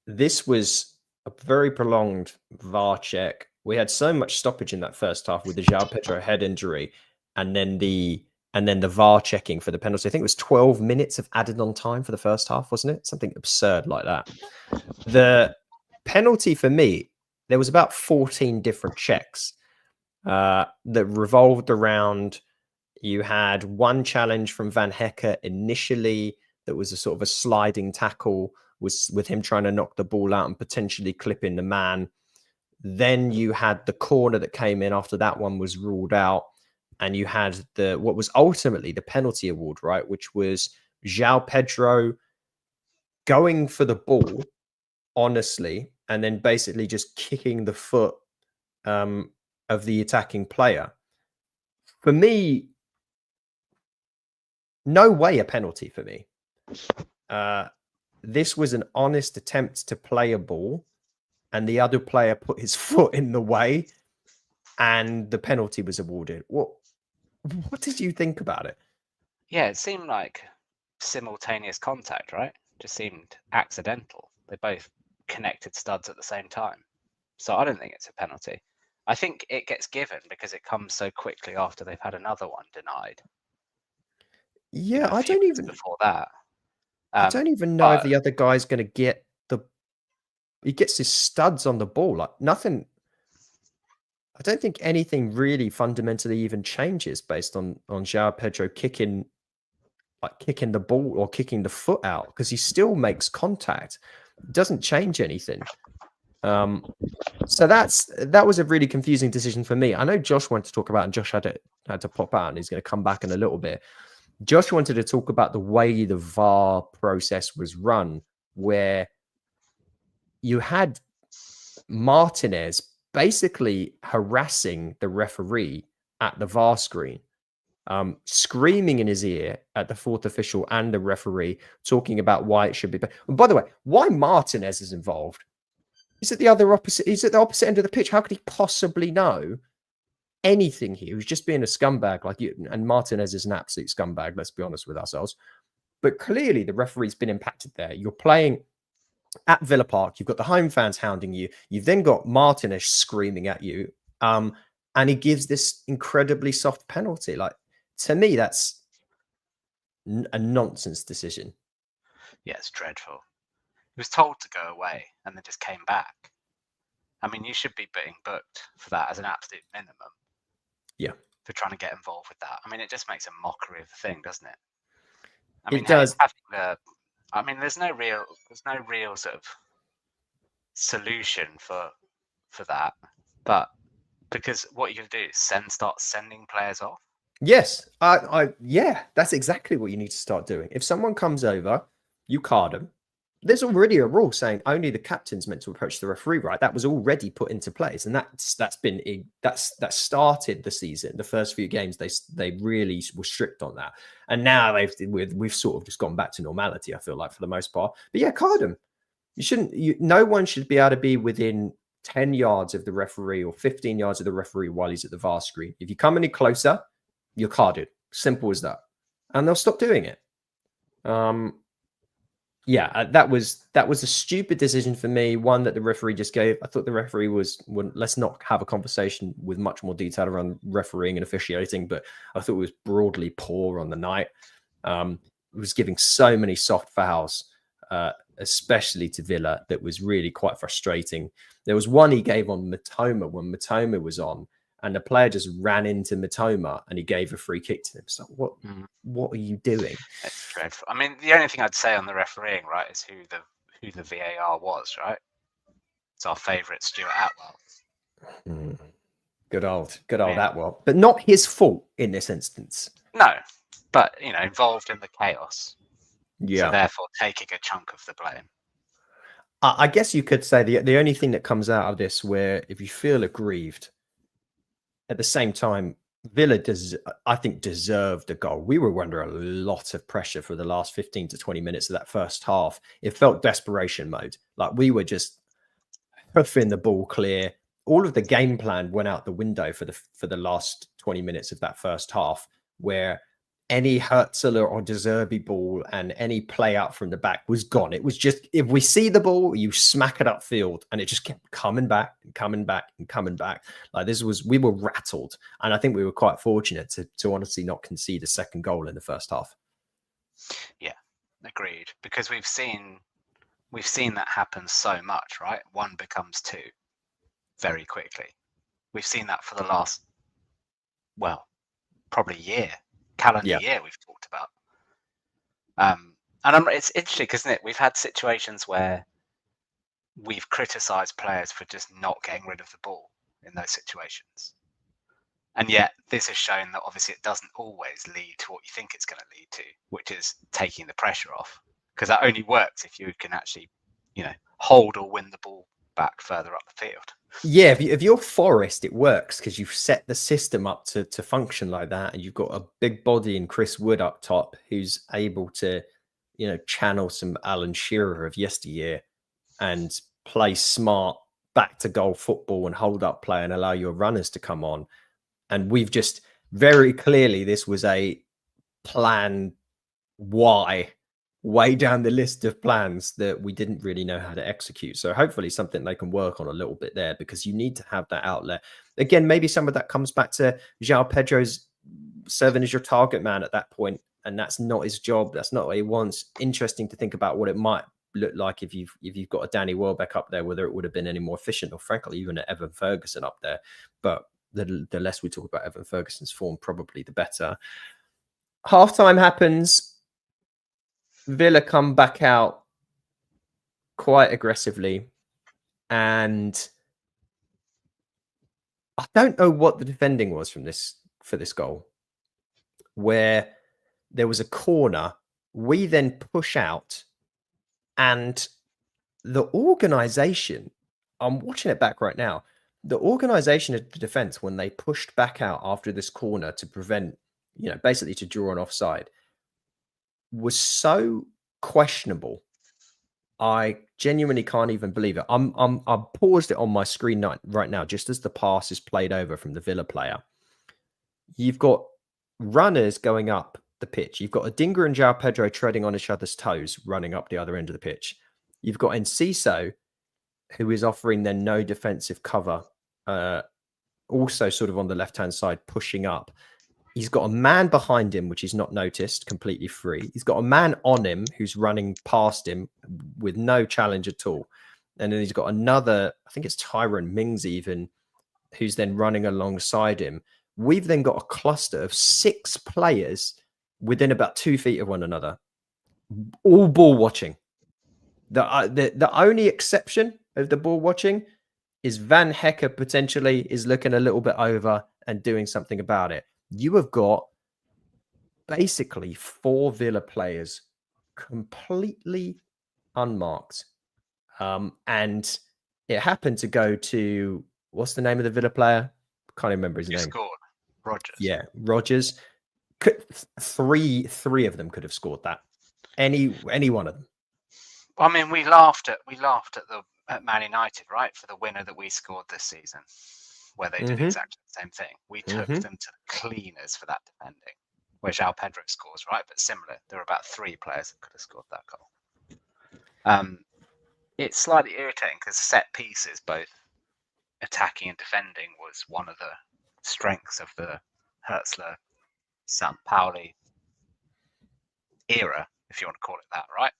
Speaker 2: this was a very prolonged VAR check. We had so much stoppage in that first half with the João Pedro head injury, and then the VAR checking for the penalty. I think it was 12 minutes of added on time for the first half, wasn't it? Something absurd like that. The penalty for me, there was about 14 different checks that revolved around. You had one challenge from Van Hecker initially that was a sort of a sliding tackle, was with him trying to knock the ball out and potentially clipping the man. Then you had the corner that came in after that one was ruled out. And you had what was ultimately the penalty award, right? Which was João Pedro going for the ball, honestly, and then basically just kicking the foot of the attacking player. For me, no way a penalty for me. This was an honest attempt to play a ball, and the other player put his foot in the way, and the penalty was awarded. What did you think about it?
Speaker 3: Yeah, it seemed like simultaneous contact, right? Just seemed accidental. They both connected studs at the same time. So I don't think it's a penalty. I think it gets given because it comes so quickly after they've had another one denied.
Speaker 2: Yeah,
Speaker 3: A few minutes before that.
Speaker 2: I don't even know if the other guy's going to get he gets his studs on the ball. Like nothing. I don't think anything really fundamentally even changes based on João Pedro kicking the ball or kicking the foot out, because he still makes contact. It doesn't change anything. So that was a really confusing decision for me. I know Josh wanted to talk about, and Josh had to pop out, and he's going to come back in a little bit. Josh wanted to talk about the way the VAR process was run, where you had Martinez basically harassing the referee at the VAR screen, screaming in his ear at the fourth official and the referee, talking about why it should be. And by the way, why Martinez is involved? He's at the opposite end of the pitch. How could he possibly know anything here? He was just being a scumbag like you. And Martinez is an absolute scumbag, let's be honest with ourselves. But clearly the referee's been impacted there. You're playing at Villa Park. You've got the home fans hounding you. You've then got Martinez screaming at you. And he gives this incredibly soft penalty. Like, to me, that's a nonsense decision.
Speaker 3: Yeah, it's dreadful. He was told to go away and then just came back. I mean, you should be being booked for that as an absolute minimum.
Speaker 2: Yeah.
Speaker 3: For trying to get involved with that. I mean, it just makes a mockery of the thing, doesn't it? I
Speaker 2: It
Speaker 3: mean,
Speaker 2: does.
Speaker 3: There's no real sort of solution for that. But because what you can do is start sending players off.
Speaker 2: Yes. Yeah, that's exactly what you need to start doing. If someone comes over, you card them. There's already a rule saying only the captain's meant to approach the referee, right? That was already put into place, and that started the season. The first few games, they really were strict on that, and now we've sort of just gone back to normality. I feel like, for the most part. But yeah, card them. No one should be able to be within 10 yards of the referee or 15 yards of the referee while he's at the VAR screen. If you come any closer, you're carded. Simple as that, and they'll stop doing it. Yeah, that was a stupid decision for me. One that the referee just gave. I thought the referee let's not have a conversation with much more detail around refereeing and officiating, but I thought it was broadly poor on the night. It was giving so many soft fouls, especially to Villa, that was really quite frustrating. There was one he gave on Matoma when Matoma was on, and the player just ran into Matoma and he gave a free kick to him. So what are you doing?
Speaker 3: It's dreadful. I mean, the only thing I'd say on the refereeing, right, is who the VAR was, right? It's our favourite Stuart Atwell.
Speaker 2: Good old Atwell, but not his fault in this instance.
Speaker 3: No, but involved in the chaos.
Speaker 2: Yeah.
Speaker 3: So therefore, taking a chunk of the blame.
Speaker 2: I guess you could say the only thing that comes out of this, where if you feel aggrieved, at the same time, Villa I think deserved a goal. We were under a lot of pressure for the last 15 to 20 minutes of that first half. It felt desperation mode. Like we were just hoofing the ball clear. All of the game plan went out the window for the last 20 minutes of that first half, where any Herzl or De Zerbi ball and any play out from the back was gone. It was just, if we see the ball, you smack it upfield, and it just kept coming back and coming back and coming back. Like we were rattled, and I think we were quite fortunate to honestly not concede a second goal in the first half.
Speaker 3: Yeah, agreed. Because we've seen that happen so much, right? One becomes two very quickly. We've seen that for the last, probably calendar year we've talked about. And it's interesting, isn't it? We've had situations where we've criticised players for just not getting rid of the ball in those situations. And yet this has shown that obviously it doesn't always lead to what you think it's going to lead to, which is taking the pressure off. Because that only works if you can actually, hold or win the ball back further up the field.
Speaker 2: Yeah, if you're Forest, it works because you've set the system up to function like that, and you've got a big body in Chris Wood up top who's able to, channel some Alan Shearer of yesteryear and play smart back to goal football and hold up play and allow your runners to come on. And we've just very clearly, this was a plan Y way down the list of plans that we didn't really know how to execute. So hopefully something they can work on a little bit there, because you need to have that outlet. Again, maybe some of that comes back to João Pedro's serving as your target man at that point, and that's not his job. That's not what he wants. Interesting to think about what it might look like if you've got a Danny Welbeck up there, whether it would have been any more efficient, or frankly even an Evan Ferguson up there. But the less we talk about Evan Ferguson's form, probably the better. Halftime happens. Villa come back out quite aggressively, and I don't know what the defending was for this goal, where there was a corner. We then push out, and the organisation, I'm watching it back right now, the organisation of the defence, when they pushed back out after this corner to prevent, basically to draw an offside, was so questionable. I genuinely can't even believe it. I paused it on my screen right now, just as the pass is played over from the Villa player. You've got runners going up the pitch. You've got Adingra and João Pedro treading on each other's toes, running up the other end of the pitch. You've got Enciso, who is offering them no defensive cover, also sort of on the left-hand side, pushing up. He's got a man behind him, which he's not noticed, completely free. He's got a man on him who's running past him with no challenge at all. And then he's got another, I think it's Tyrone Mings even, who's then running alongside him. We've then got a cluster of 6 players within about 2 feet of one another, all ball watching. The only exception of the ball watching is Van Hecker potentially is looking a little bit over and doing something about it. You have got basically 4 Villa players completely unmarked. And it happened to go to, what's the name of the Villa player? Can't remember his name.
Speaker 3: Scored. Rogers.
Speaker 2: Yeah, Rogers. Three of them could have scored that. Any one of them.
Speaker 3: I mean, we laughed at Man United, right, for the winner that we scored this season, where they did exactly the same thing. We took them to the cleaners for that defending, where João Pedro scores, right? But similar, there were about 3 players that could have scored that goal. It's slightly irritating because set pieces, both attacking and defending, was one of the strengths of the Hertzler, Sampaoli era, if you want to call it that, right?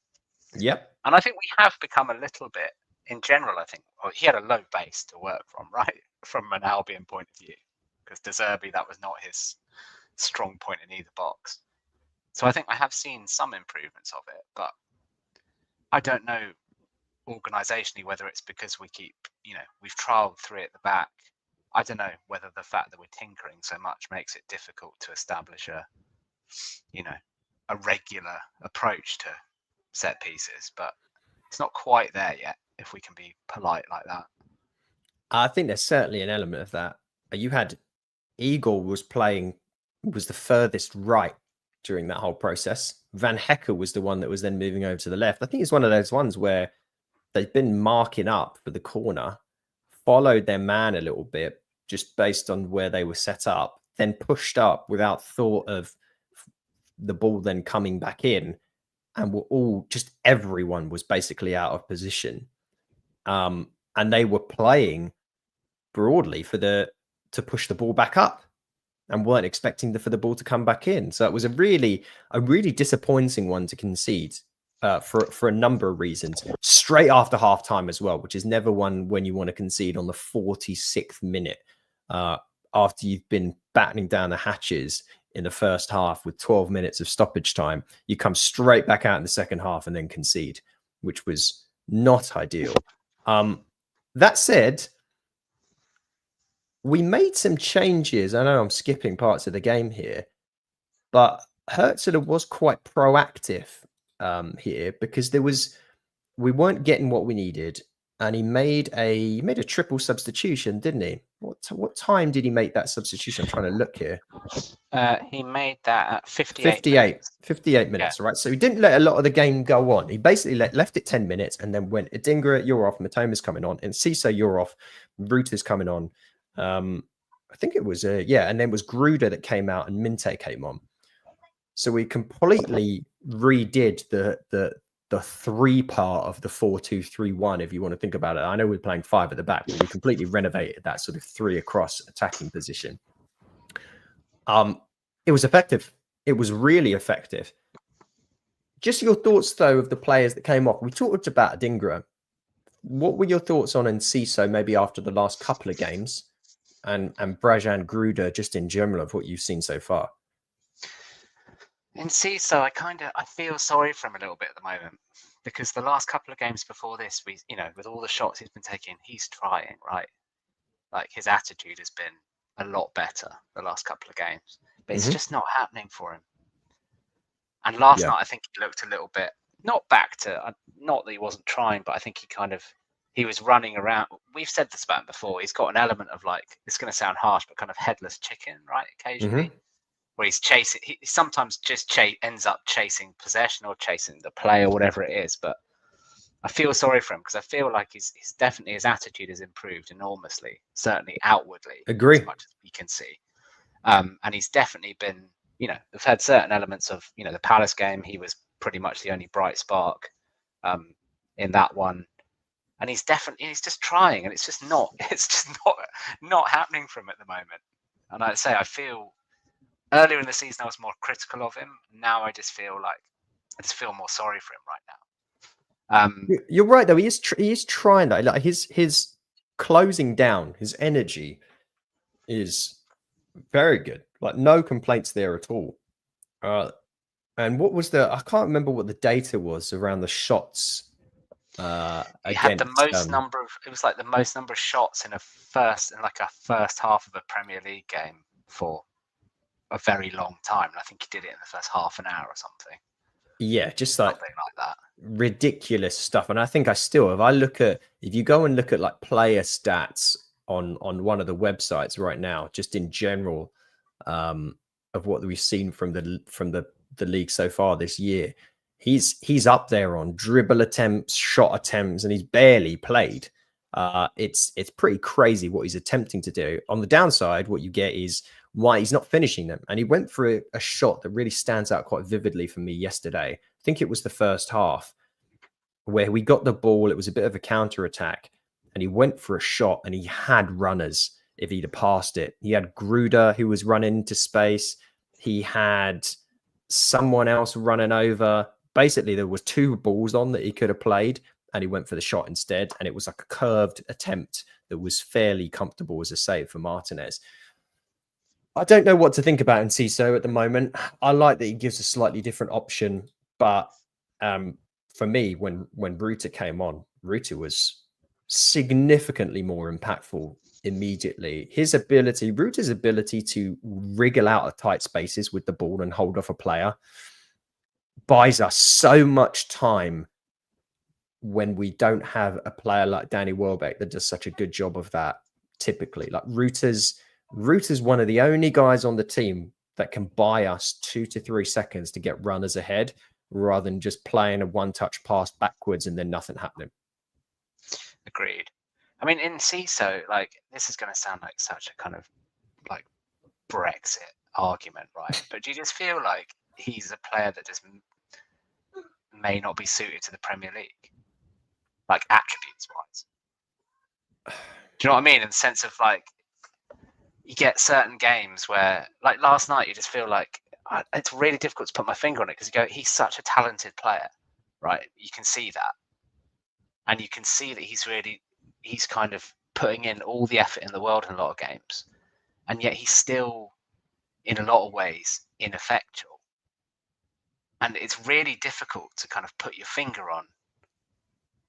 Speaker 2: Yep.
Speaker 3: And I think we have become a little bit, in general, I think, he had a low base to work from, right? From an Albion point of view, because De Zerbi, that was not his strong point in either box. So I think I have seen some improvements of it, but I don't know organisationally whether it's because we keep, we've trialled 3 at the back. I don't know whether the fact that we're tinkering so much makes it difficult to establish a regular approach to set pieces, but it's not quite there yet, if we can be polite like that.
Speaker 2: I think there's certainly an element of that. You had Eagle was the furthest right during that whole process. Van Hecker was the one that was then moving over to the left. I think it's one of those ones where they've been marking up for the corner, followed their man a little bit just based on where they were set up, then pushed up without thought of the ball then coming back in, and everyone was basically out of position. And they were playing broadly to push the ball back up and weren't expecting for the ball to come back in. So it was a really disappointing one to concede for a number of reasons. Straight after halftime as well, which is never one when you want to concede on the 46th minute after you've been battening down the hatches in the first half with 12 minutes of stoppage time. You come straight back out in the second half and then concede, which was not ideal. That said, we made some changes. I know I'm skipping parts of the game here, but Hertzler was quite proactive here, because we weren't getting what we needed. and he made a triple substitution, didn't he? What time did he make that substitution? I'm trying to look here.
Speaker 3: He made that at 58 minutes.
Speaker 2: 58 minutes, right? So he didn't let a lot of the game go on. He basically left it 10 minutes and then went, Adingra, you're off, Matoma's coming on, and Cisse, you're off, Ruta's coming on. I think it was, and then it was Gruder that came out and Minte came on. So we completely redid the 3 part of the 4-2-3-1, if you want to think about it. I know we're playing 5 at the back, but we completely renovated that sort of 3 across attacking position. It was effective. It was really effective. Just your thoughts, though, of the players that came off. We talked about Adingra. What were your thoughts on Enciso maybe after the last couple of games, and Brajan Gruder just in general of what you've seen so far?
Speaker 3: Enciso, I feel sorry for him a little bit at the moment, because the last couple of games before this, with all the shots he's been taking, he's trying, right? Like, his attitude has been a lot better the last couple of games, but it's just not happening for him. And last night, I think he looked a little bit, not back to, not that he wasn't trying, but I think he was running around. We've said this about him before. He's got an element of, like, it's going to sound harsh, but kind of headless chicken, right? Occasionally, where he's chasing, he sometimes just ends up chasing possession or chasing the play or whatever it is. But I feel sorry for him, because I feel like he's definitely, his attitude has improved enormously, certainly outwardly.
Speaker 2: Agree.
Speaker 3: As much as we can see. And he's definitely been, they've had certain elements of, the Palace game. He was pretty much the only bright spark in that one. And he's just trying, and it's just not happening for him at the moment. And I'd say, I feel earlier in the season I was more critical of him. Now I just feel more sorry for him right now.
Speaker 2: You're right, though. He is trying that. Like, his closing down, his energy is very good. Like, no complaints there at all. And what was I can't remember what the data was around the shots.
Speaker 3: He had the most number of, it was like the most number of shots in a first half of a Premier League game for a very long time. And I think he did it in the first half an hour or something.
Speaker 2: Yeah, just like
Speaker 3: something like that.
Speaker 2: Ridiculous stuff. And I think if you go and look at like player stats on one of the websites right now, just in general, of what we've seen from the league so far this year, he's up there on dribble attempts, shot attempts, and he's barely played. It's pretty crazy what he's attempting to do. On the downside, what you get is why he's not finishing them. And he went for a shot that really stands out quite vividly for me yesterday. I think it was the first half where we got the ball. It was a bit of a counter attack, and he went for a shot, and he had runners if he'd have passed it. He had Gruder who was running into space. He had someone else running over. Basically, there was 2 balls on that he could have played, and he went for the shot instead. And it was like a curved attempt that was fairly comfortable as a save for Martinez. I don't know what to think about Enciso at the moment. I like that he gives a slightly different option, but for me, when Ruta came on, Ruta was significantly more impactful immediately. Ruta's ability to wriggle out of tight spaces with the ball and hold off a player buys us so much time when we don't have a player like Danny Welbeck that does such a good job of that typically. Like Ruta's one of the only guys on the team that can buy us 2 to 3 seconds to get runners ahead, rather than just playing a one-touch pass backwards and then nothing happening.
Speaker 3: Agreed. I mean, in Enciso, like, this is going to sound like such a kind of like Brexit argument, right? But do you just feel like he's a player that just may not be suited to the Premier League, like attributes-wise? Do you know what I mean? In the sense of, like, you get certain games where, like last night, you just feel like it's really difficult to put my finger on it, because you go, he's such a talented player, right? You can see that. And you can see that he's kind of putting in all the effort in the world in a lot of games. And yet he's still, in a lot of ways, ineffectual. And it's really difficult to kind of put your finger on,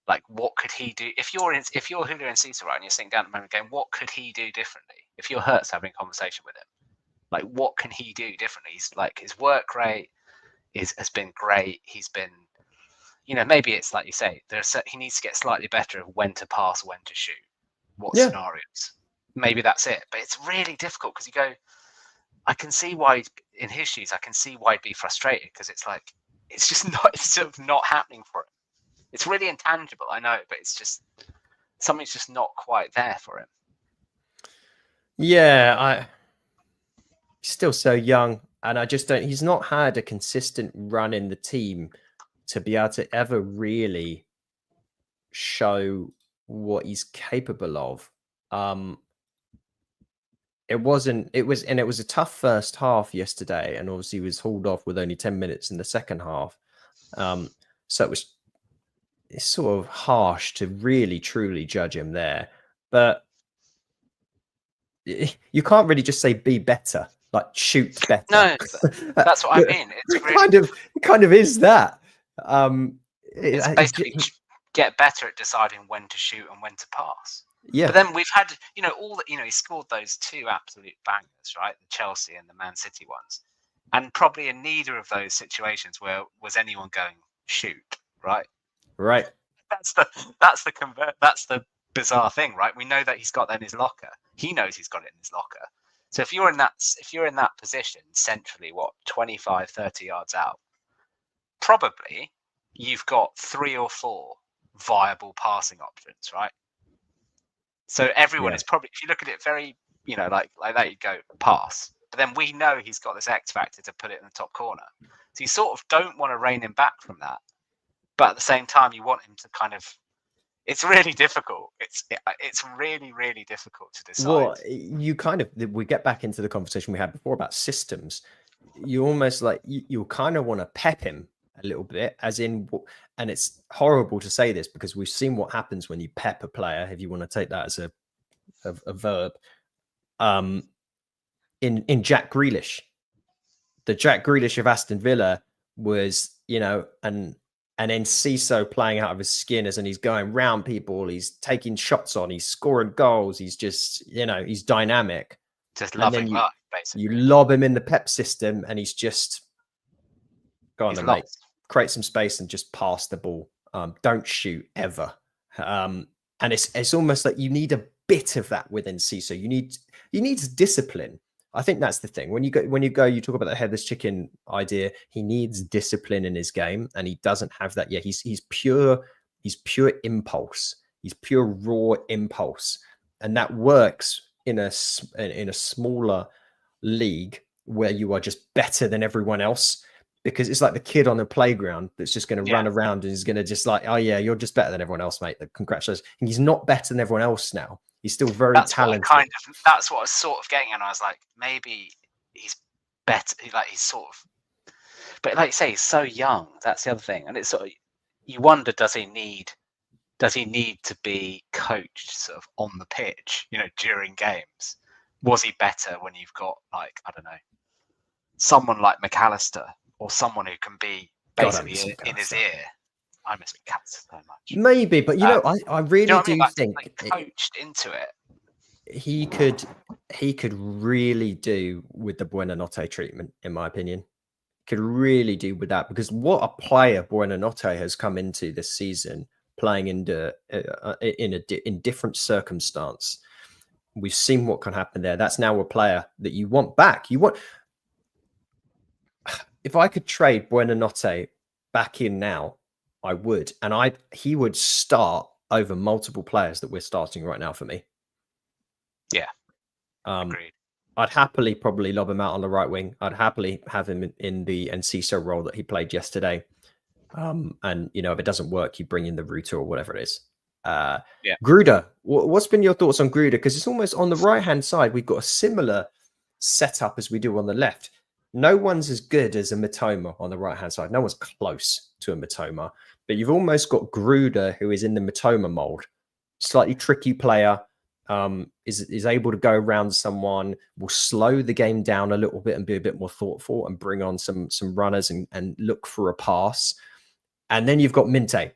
Speaker 3: like, what could he do? If you're Julio Enciso, right, and you're sitting down at the moment going, what could he do differently? If you're Hertz having a conversation with him, like, what can he do differently? He's like, his work rate has been great. He's been, maybe it's like you say, he needs to get slightly better at when to pass, when to shoot, what
Speaker 2: Yeah.
Speaker 3: scenarios. Maybe that's it. But it's really difficult because you go, I can see why in his shoes, I can see why he'd be frustrated because it's like, it's just not, it's sort of not happening for him. It's really intangible, I know, but it's just, something's just not quite there for him.
Speaker 2: Yeah, he's still so young, and I just don't. He's not had a consistent run in the team to be able to ever really show what he's capable of. It was a tough first half yesterday, and obviously he was hauled off with only 10 minutes in the second half. So it's sort of harsh to really truly judge him there, but you can't really just say be better, like shoot better.
Speaker 3: No, that's what I mean. It's really,
Speaker 2: it kind of is that.
Speaker 3: It's basically get better at deciding when to shoot and when to pass.
Speaker 2: Yeah.
Speaker 3: But then we've had, he scored those 2 absolute bangers, right? The Chelsea and the Man City ones. And probably in neither of those situations where was anyone going shoot, right?
Speaker 2: Right.
Speaker 3: That's the bizarre thing, right? We know that he's got that in his locker. He knows he's got it in his locker. So if you're in that position centrally, 25, 30 yards out, probably you've got 3 or 4 viable passing options, right? So everyone is probably, if you look at it very, like that, you go pass. But then we know he's got this X factor to put it in the top corner. So you sort of don't want to rein him back from that. But at the same time, you want him to kind of, it's really difficult. It's really, really difficult to decide.
Speaker 2: Well, we get back into the conversation we had before about systems. You almost like, you kind of want to pep him a little bit, as in, and it's horrible to say this because we've seen what happens when you pep a player, if you want to take that as a verb, in Jack Grealish. The Jack Grealish of Aston Villa was, and then Ciso playing out of his skin and he's going round people, he's taking shots on, he's scoring goals, he's just, he's dynamic.
Speaker 3: Just loving life, basically.
Speaker 2: You lob him in the pep system and he's just, go on then, mate, create some space and just pass the ball. Don't shoot ever. And it's almost like you need a bit of that within Ciso. You need discipline. I think that's the thing. When you talk about the headless chicken idea, he needs discipline in his game, and he doesn't have that yet. He's pure impulse. He's pure raw impulse, and that works in a smaller league where you are just better than everyone else, because it's like the kid on the playground that's just going to run around and is going to just like, oh yeah, you're just better than everyone else, mate. Congratulations. And he's not better than everyone else now. He's still very talented.
Speaker 3: That's what I was sort of getting at. And I was like, maybe he's better. He's sort of, but like you say, he's so young. That's the other thing. And it's sort of, you wonder, does he need to be coached sort of on the pitch, during games? Was he better when you've got, like, I don't know, someone like McAllister or someone who can be basically in his ear? I miss McAllister so much.
Speaker 2: Maybe, but I really do think
Speaker 3: coached into it.
Speaker 2: He could really do with the Buonanotte treatment, in my opinion. Could really do with that, because what a player Buonanotte has come into this season, playing in different circumstance. We've seen what can happen there. That's now a player that you want back. If I could trade Buonanotte back in now, I would, and he would start over multiple players that we're starting right now for me.
Speaker 3: Yeah, agreed.
Speaker 2: I'd happily probably lob him out on the right wing. I'd happily have him in the Enciso role that he played yesterday. And if it doesn't work, you bring in the Ruta or whatever it is. Gruder, what's been your thoughts on Gruder? Because it's almost on the right hand side, we've got a similar setup as we do on the left. No one's as good as a Mitoma on the right hand side. No one's close to a Mitoma, but you've almost got Gruder, who is in the Mitoma mold. Slightly tricky player, is able to go around someone, will slow the game down a little bit and be a bit more thoughtful and bring on some runners and look for a pass. And then you've got Minte,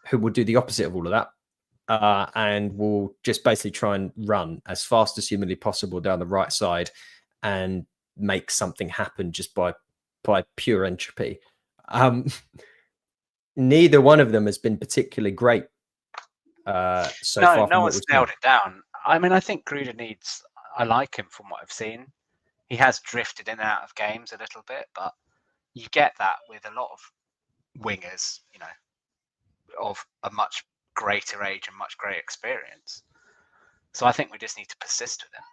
Speaker 2: who will do the opposite of all of that, and will just basically try and run as fast as humanly possible down the right side and make something happen just by pure entropy. neither one of them has been particularly great so far.
Speaker 3: No one's nailed it down. I mean, I think Gruder needs. I like him from what I've seen. He has drifted in and out of games a little bit, but you get that with a lot of wingers, you know, of a much greater age and much greater experience. So I think we just need to persist with him.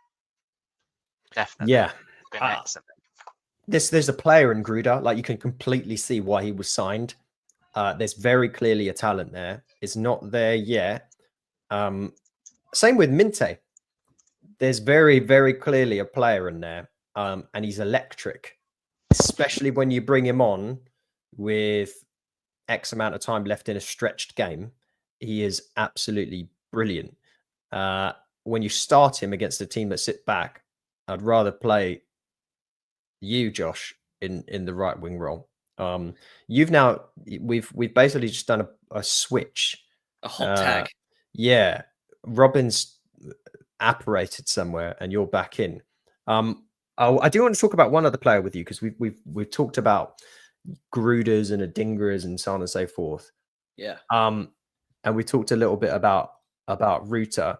Speaker 3: Definitely.
Speaker 2: Yeah.
Speaker 3: Been excellent.
Speaker 2: There's a player in Gruder, like you can completely see why he was signed. There's very clearly a talent there. It's not there yet. Same with Minte. There's very, very clearly a player in there, and he's electric, especially when you bring him on with X amount of time left in a stretched game. He is absolutely brilliant. When you start him against a team that sit back, I'd rather play you, Josh, in the right wing role. We've basically just done a switch,
Speaker 1: a hot tag.
Speaker 2: Yeah, Robin's apparated somewhere, and you're back in. I do want to talk about one other player with you because we've talked about Gruders and Adingras and so on and so forth.
Speaker 1: Yeah.
Speaker 2: And we talked a little bit about Ruta.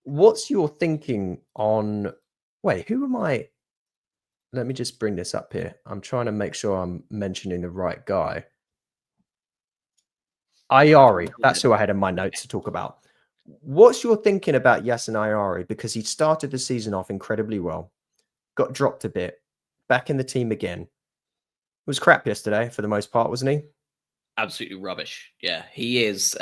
Speaker 2: What's your thinking on? Wait, who am I? Let me just bring this up here. I'm trying to make sure I'm mentioning the right guy. Ayari, that's who I had in my notes to talk about. What's your thinking about Yasin Ayari? Because he started the season off incredibly well, got dropped a bit, back in the team again. Was crap yesterday for the most part, wasn't he?
Speaker 1: Absolutely rubbish. Yeah, he is.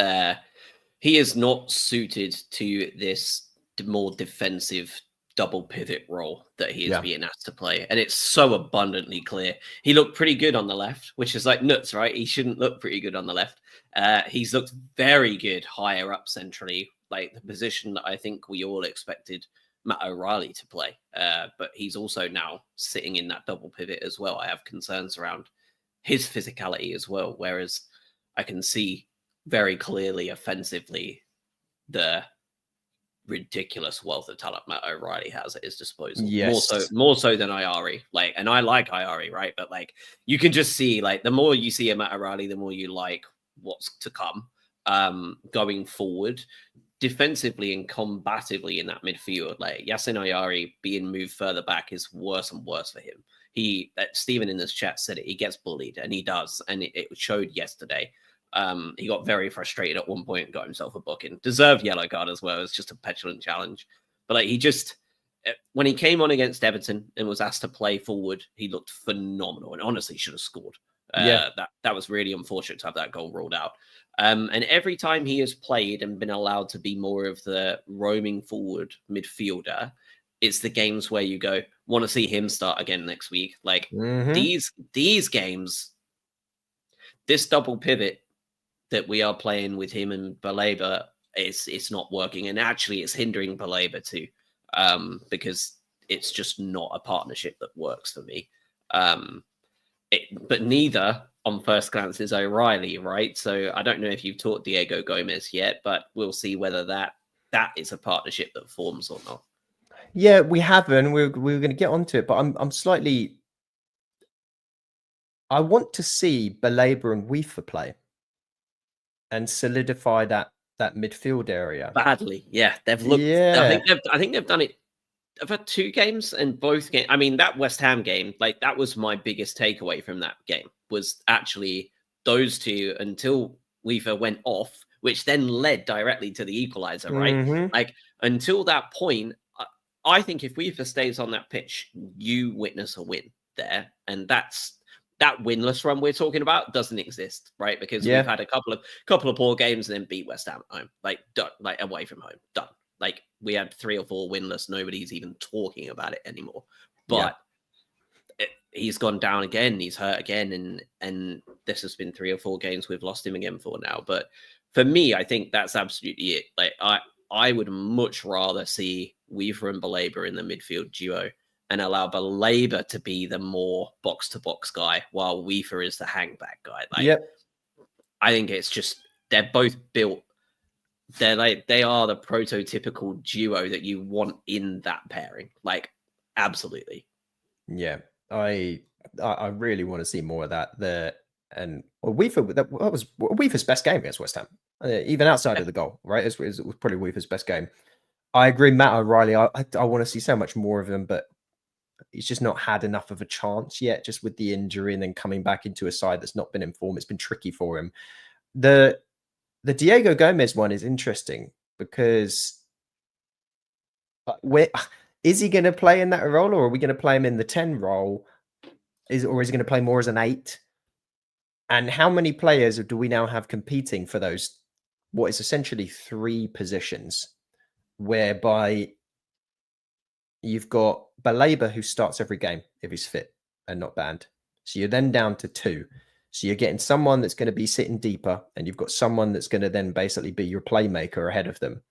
Speaker 1: He is not suited to this more defensive double pivot role that he is being asked to play, and it's so abundantly clear. He looked pretty good on the left, which is like nuts, right? He shouldn't look pretty good on the left. He's looked very good higher up centrally, like the position that I think we all expected Matt O'Reilly to play. But he's also now sitting in that double pivot as well. I have concerns around his physicality as well, whereas I can see very clearly offensively the ridiculous wealth of talent Matt O'Reilly has at his disposal.
Speaker 2: Yes.
Speaker 1: More so than Ayari. Like, and I like Ayari, right? But like, you can just see, like, the more you see a Matt O'Reilly, the more you like what's to come going forward. Defensively and combatively in that midfield, like Yasin Ayari being moved further back is worse and worse for him. Stephen in this chat said it, he gets bullied, and he does, and it showed yesterday. He got very frustrated at one point and got himself a booking. Deserved yellow card as well. It's just a petulant challenge. But like, he just, when he came on against Everton and was asked to play forward, he looked phenomenal and honestly should have scored. That was really unfortunate to have that goal ruled out. And every time he has played and been allowed to be more of the roaming forward midfielder, it's the games where you go, want to see him start again next week. Like these games, this double pivot that we are playing with him and Baleba, it's not working. And actually it's hindering Baleba too, because it's just not a partnership that works for me. But neither on first glance is O'Reilly, right? So I don't know if you've taught Diego Gomez yet, but we'll see whether that is a partnership that forms or not.
Speaker 2: Yeah, we haven't. We're going to get onto it, but I'm slightly. I want to see Baleba and Weaver play and solidify that midfield area
Speaker 1: badly. Yeah, they've looked. Yeah. I think they've done it. I've had 2 games, and both games. I mean, that West Ham game, like that was my biggest takeaway from that game, was actually those 2 until Weaver went off, which then led directly to the equalizer, right? Like until that point, I think if Weaver stays on that pitch, you witness a win there, and that winless run we're talking about doesn't exist, right? Because we've had a couple of poor games and then beat West Ham at home, like done, like away from home, done. Like we had 3 or 4 winless. Nobody's even talking about it anymore. But he's gone down again. He's hurt again, and this has been 3 or 4 games we've lost him again for now. But for me, I think that's absolutely it. Like I would much rather see Weaver and Baleba in the midfield duo and allow Baleba to be the more box-to-box guy while Weaver is the hang-back guy. Like, I think it's just, they're both built. They are the prototypical duo that you want in that pairing. Like, absolutely.
Speaker 2: Yeah, I really want to see more of that. And well, that was Weaver's best game against West Ham, even outside of the goal, right? It was probably Weaver's best game. I agree, Matt O'Reilly. I want to see so much more of him, but he's just not had enough of a chance yet, just with the injury and then coming back into a side that's not been in form. It's been tricky for him. The Diego Gomez one is interesting because is he going to play in that role, or are we going to play him in the 10 role? Or is he going to play more as an 8? And how many players do we now have competing for those, what is essentially 3 positions, whereby you've got Baleba, who starts every game if he's fit and not banned. So you're then down to 2. So you're getting someone that's going to be sitting deeper, and you've got someone that's going to then basically be your playmaker ahead of them.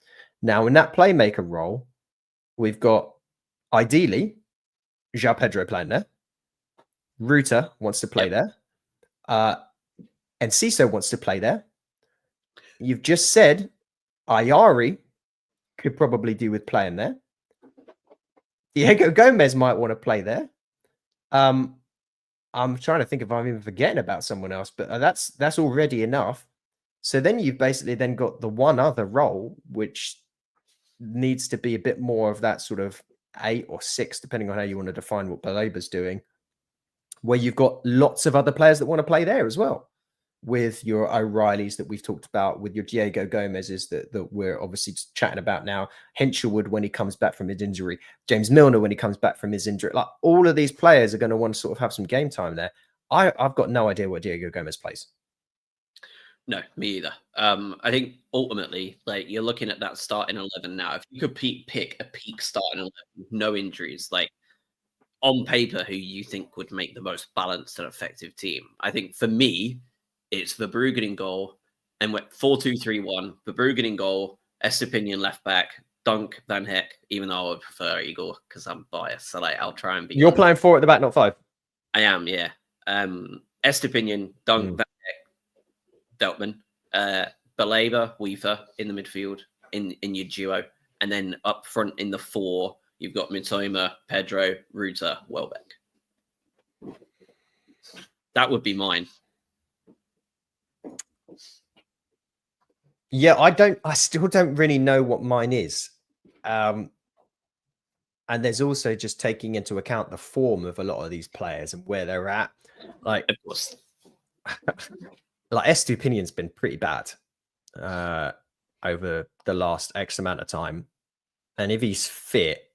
Speaker 2: Now, in that playmaker role, we've got, ideally, João Pedro playing there. Ruta wants to play there. And Ciso wants to play there. You've just said Ayari could probably do with playing there. Diego Gomez might want to play there. I'm trying to think if I'm even forgetting about someone else, but that's already enough. So then you've basically then got the one other role, which needs to be a bit more of that sort of 8 or 6, depending on how you want to define what Baleba's doing, where you've got lots of other players that want to play there as well, with your O'Reillys that we've talked about, with your Diego Gomez's that we're obviously chatting about now, Henselwood when he comes back from his injury, James Milner when he comes back from his injury. Like, all of these players are going to want to sort of have some game time there. I've got no idea what Diego Gomez plays.
Speaker 1: No, me either. I think ultimately, like, you're looking at that starting 11 now. If you could pick a peak starting 11 with no injuries, like, on paper, who you think would make the most balanced and effective team? I think for me, it's Verbruggen in goal, and went 4-2-3-1. Verbruggen in goal, Estepinian left back, Dunk, Van Heck. Even though I would prefer Igor because I'm biased, so like I'll try and be.
Speaker 2: You're playing 4 at the back, not 5.
Speaker 1: I am, yeah. Estepinian, Dunk, Van Heck, Veltman, Baleba, Weaver in the midfield in your duo, and then up front in the 4. You've got Mitoma, Pedro, Ruta, Welbeck. That would be mine.
Speaker 2: Yeah, I still don't really know what mine is. And there's also just taking into account the form of a lot of these players and where they're at. Like,
Speaker 1: of course,
Speaker 2: like Estupinian's been pretty bad over the last X amount of time. And if he's fit,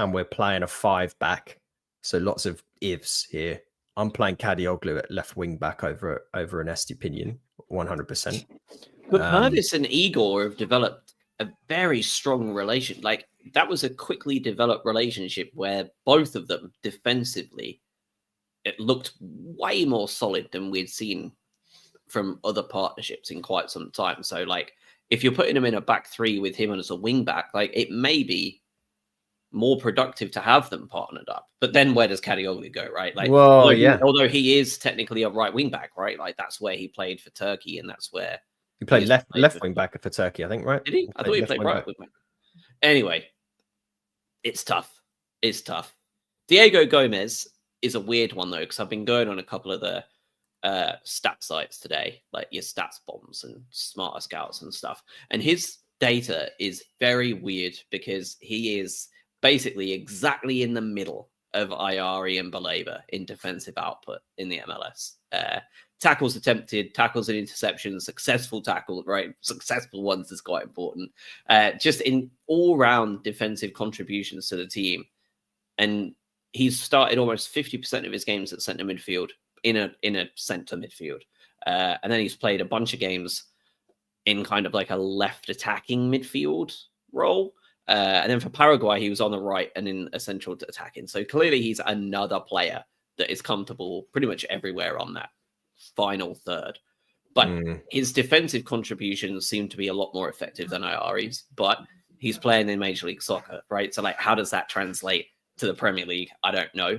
Speaker 2: and we're playing a 5 back, so lots of ifs here, I'm playing Kadioglu at left wing back over an Estupinian, 100%.
Speaker 1: But Purvis and Igor have developed a very strong relation. Like, that was a quickly developed relationship where both of them defensively, it looked way more solid than we'd seen from other partnerships in quite some time. So, like, if you're putting him in a back 3 with him as a wing back, like, it may be more productive to have them partnered up. But then where does Kadioglu go, right? Like,
Speaker 2: well,
Speaker 1: although he is technically a right wing back, right? Like, that's where he played for Turkey, and that's where
Speaker 2: he played left wing back for Turkey, I think, right?
Speaker 1: Did he? I thought he played right wing back. Anyway, it's tough. It's tough. Diego Gomez is a weird one though, because I've been going on a couple of the stat sites today, like your stats bombs and Smarter Scouts and stuff, and his data is very weird because he is basically exactly in the middle of Ayari and Baleba in defensive output in the MLS. Tackles attempted, tackles and interceptions, successful tackles, right? Successful ones is quite important. Just in all-round defensive contributions to the team. And he's started almost 50% of his games at centre midfield, in a centre midfield. And then he's played a bunch of games in kind of like a left attacking midfield role. And then for Paraguay, he was on the right and in a central attacking. So clearly he's another player that is comfortable pretty much everywhere on that final third. But his defensive contributions seem to be a lot more effective than Ayari's. But he's playing in Major League Soccer, right? So, like, how does that translate to the Premier League? I don't know.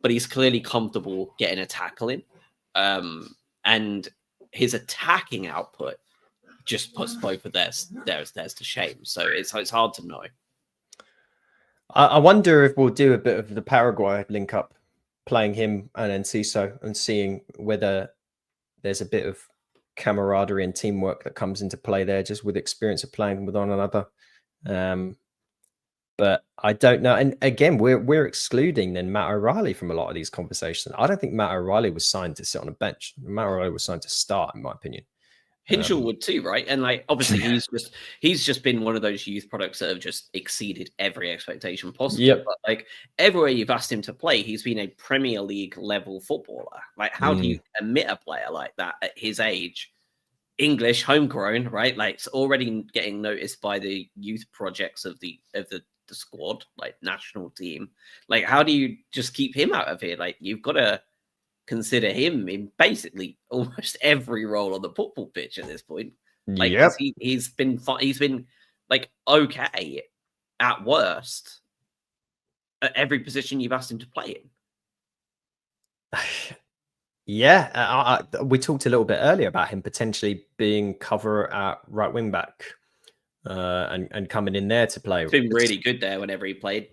Speaker 1: But he's clearly comfortable getting a tackle in. And his attacking output just puts both of theirs to shame. So it's hard to know.
Speaker 2: I wonder if we'll do a bit of the Paraguay link up, playing him and Enciso and seeing whether there's a bit of camaraderie and teamwork that comes into play there, just with experience of playing with one another. But I don't know. And again, we're excluding then Matt O'Reilly from a lot of these conversations. I don't think Matt O'Reilly was signed to sit on a bench. Matt O'Reilly was signed to start, in my opinion.
Speaker 1: Hinchell would too, right? And like, obviously, he's just been one of those youth products that have just exceeded every expectation possible.
Speaker 2: Yep.
Speaker 1: But like, everywhere you've asked him to play, he's been a Premier League level footballer. Like, how do you admit a player like that at his age? English, homegrown, right? Like, it's already getting noticed by the youth projects of the squad, like national team. Like, how do you just keep him out of here? Like, you've got to consider him in basically almost every role on the football pitch at this point. Like, he's been like okay at worst at every position you've asked him to play in.
Speaker 2: Yeah, we talked a little bit earlier about him potentially being cover at right wing back and coming in there to play.
Speaker 1: He's been really good there whenever he played.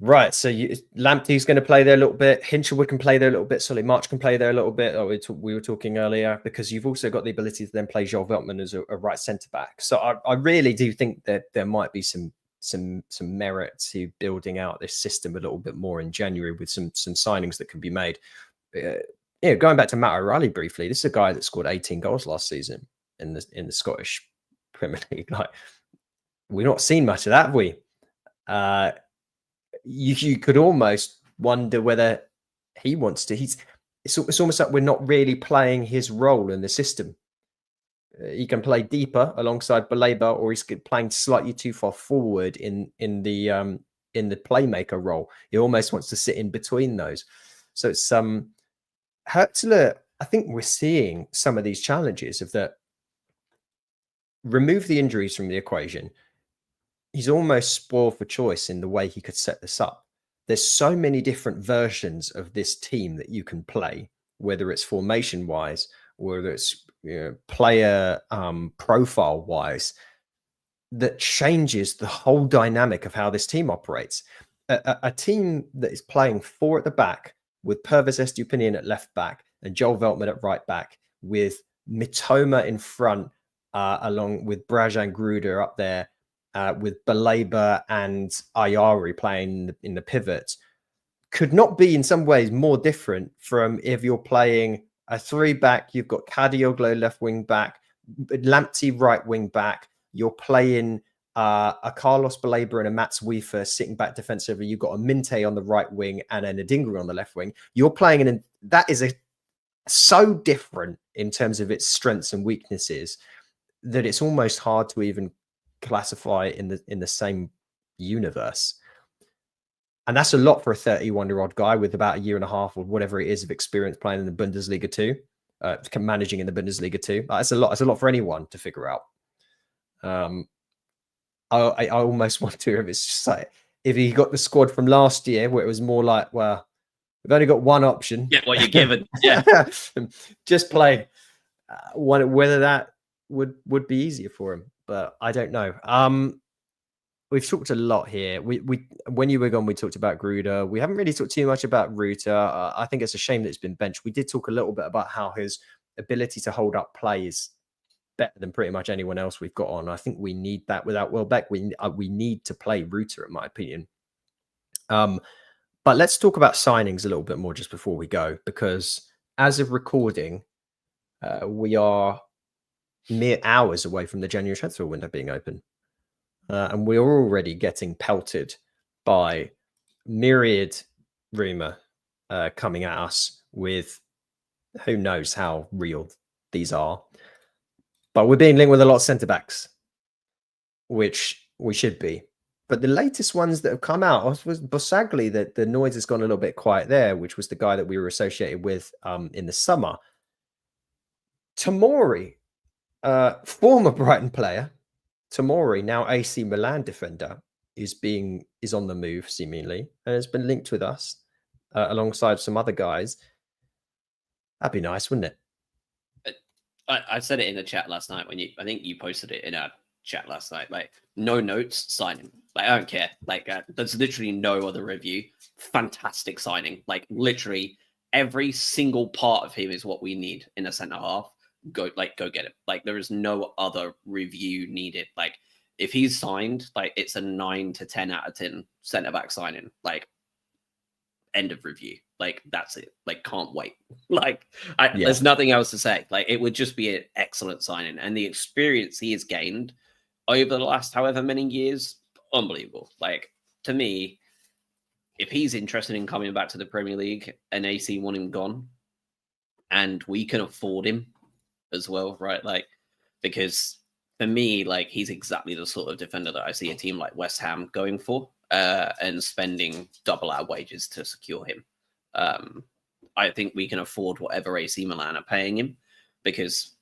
Speaker 2: Right, so Lamptey's going to play there a little bit. Hinchelwood can play there a little bit. Solly March can play there a little bit. We were talking earlier, because you've also got the ability to then play Joel Veltman as a right centre back. So I really do think that there might be some merit to building out this system a little bit more in January with some signings that can be made. Going back to Matt O'Reilly briefly, this is a guy that scored 18 goals last season in the Scottish Premier League. Like, we've not seen much of that, have we? You could almost wonder whether he wants to. It's almost like we're not really playing his role in the system. He can play deeper alongside Baleba, or he's playing slightly too far forward in the playmaker role. He almost wants to sit in between those. So it's Hertzler. I think we're seeing some of these challenges of that. Remove the injuries from the equation. He's almost spoiled for choice in the way he could set this up. There's so many different versions of this team that you can play, whether it's formation wise, whether it's player profile wise, that changes the whole dynamic of how this team operates. A team that is playing 4 at the back with Pervis Estupinian at left back and Joel Veltman at right back, with Mitoma in front, along with Brajan Gruder up there, with Baleba and Ayari playing in the pivot, could not be in some ways more different from if you're playing a 3-back, you've got Kadioglu left wing back, Lamptey right wing back, you're playing a Carlos Baleba and a Mats Wiefer sitting back defensively, you've got a Minte on the right wing and an Adingra on the left wing. You're playing that is so different in terms of its strengths and weaknesses that it's almost hard to even classify in the same universe. And that's a lot for a 31-year-old guy with about a year and a half or whatever it is of experience playing in the Bundesliga 2, managing in the Bundesliga 2. That's a lot. It's a lot for anyone to figure out. I almost wonder if it's just like, if he got the squad from last year where it was more like, well, we've only got one option.
Speaker 1: Get what you're given. Yeah.
Speaker 2: Just play whether that would be easier for him. But I don't know. We've talked a lot here. We when you were gone, we talked about Gruder. We haven't really talked too much about Ruter. I think it's a shame that it's been benched. We did talk a little bit about how his ability to hold up play is better than pretty much anyone else we've got on. I think we need that without Welbeck. We need to play Ruter, in my opinion. But let's talk about signings a little bit more just before we go, because as of recording, we are mere hours away from the January transfer window being open. And we're already getting pelted by myriad rumour coming at us with who knows how real these are. But we're being linked with a lot of centre-backs, which we should be. But the latest ones that have come out was Bosagli, that the noise has gone a little bit quiet there, which was the guy that we were associated with in the summer. Tomori, former Brighton player, Tomori, now AC Milan defender, is on the move seemingly, and has been linked with us alongside some other guys. That'd be nice, wouldn't it?
Speaker 1: I said it in the chat last night I think you posted it in our chat last night. Like, no notes, signing. Like, I don't care. Like, there's literally no other review. Fantastic signing. Like, literally every single part of him is what we need in a centre half. go get him. Like, there is no other review needed. Like, if he's signed, like, it's a 9 to 10 out of 10 centre back signing. Like, end of review. Like, that's it. Like, can't wait. Like, there's nothing else to say. Like, it would just be an excellent signing, and the experience he has gained over the last however many years, unbelievable. Like, to me, if he's interested in coming back to the Premier League and AC want him gone, and we can afford him as well, right? Like, because for me, like, he's exactly the sort of defender that I see a team like West Ham going for, and spending double our wages to secure him. I think we can afford whatever AC Milan are paying him, because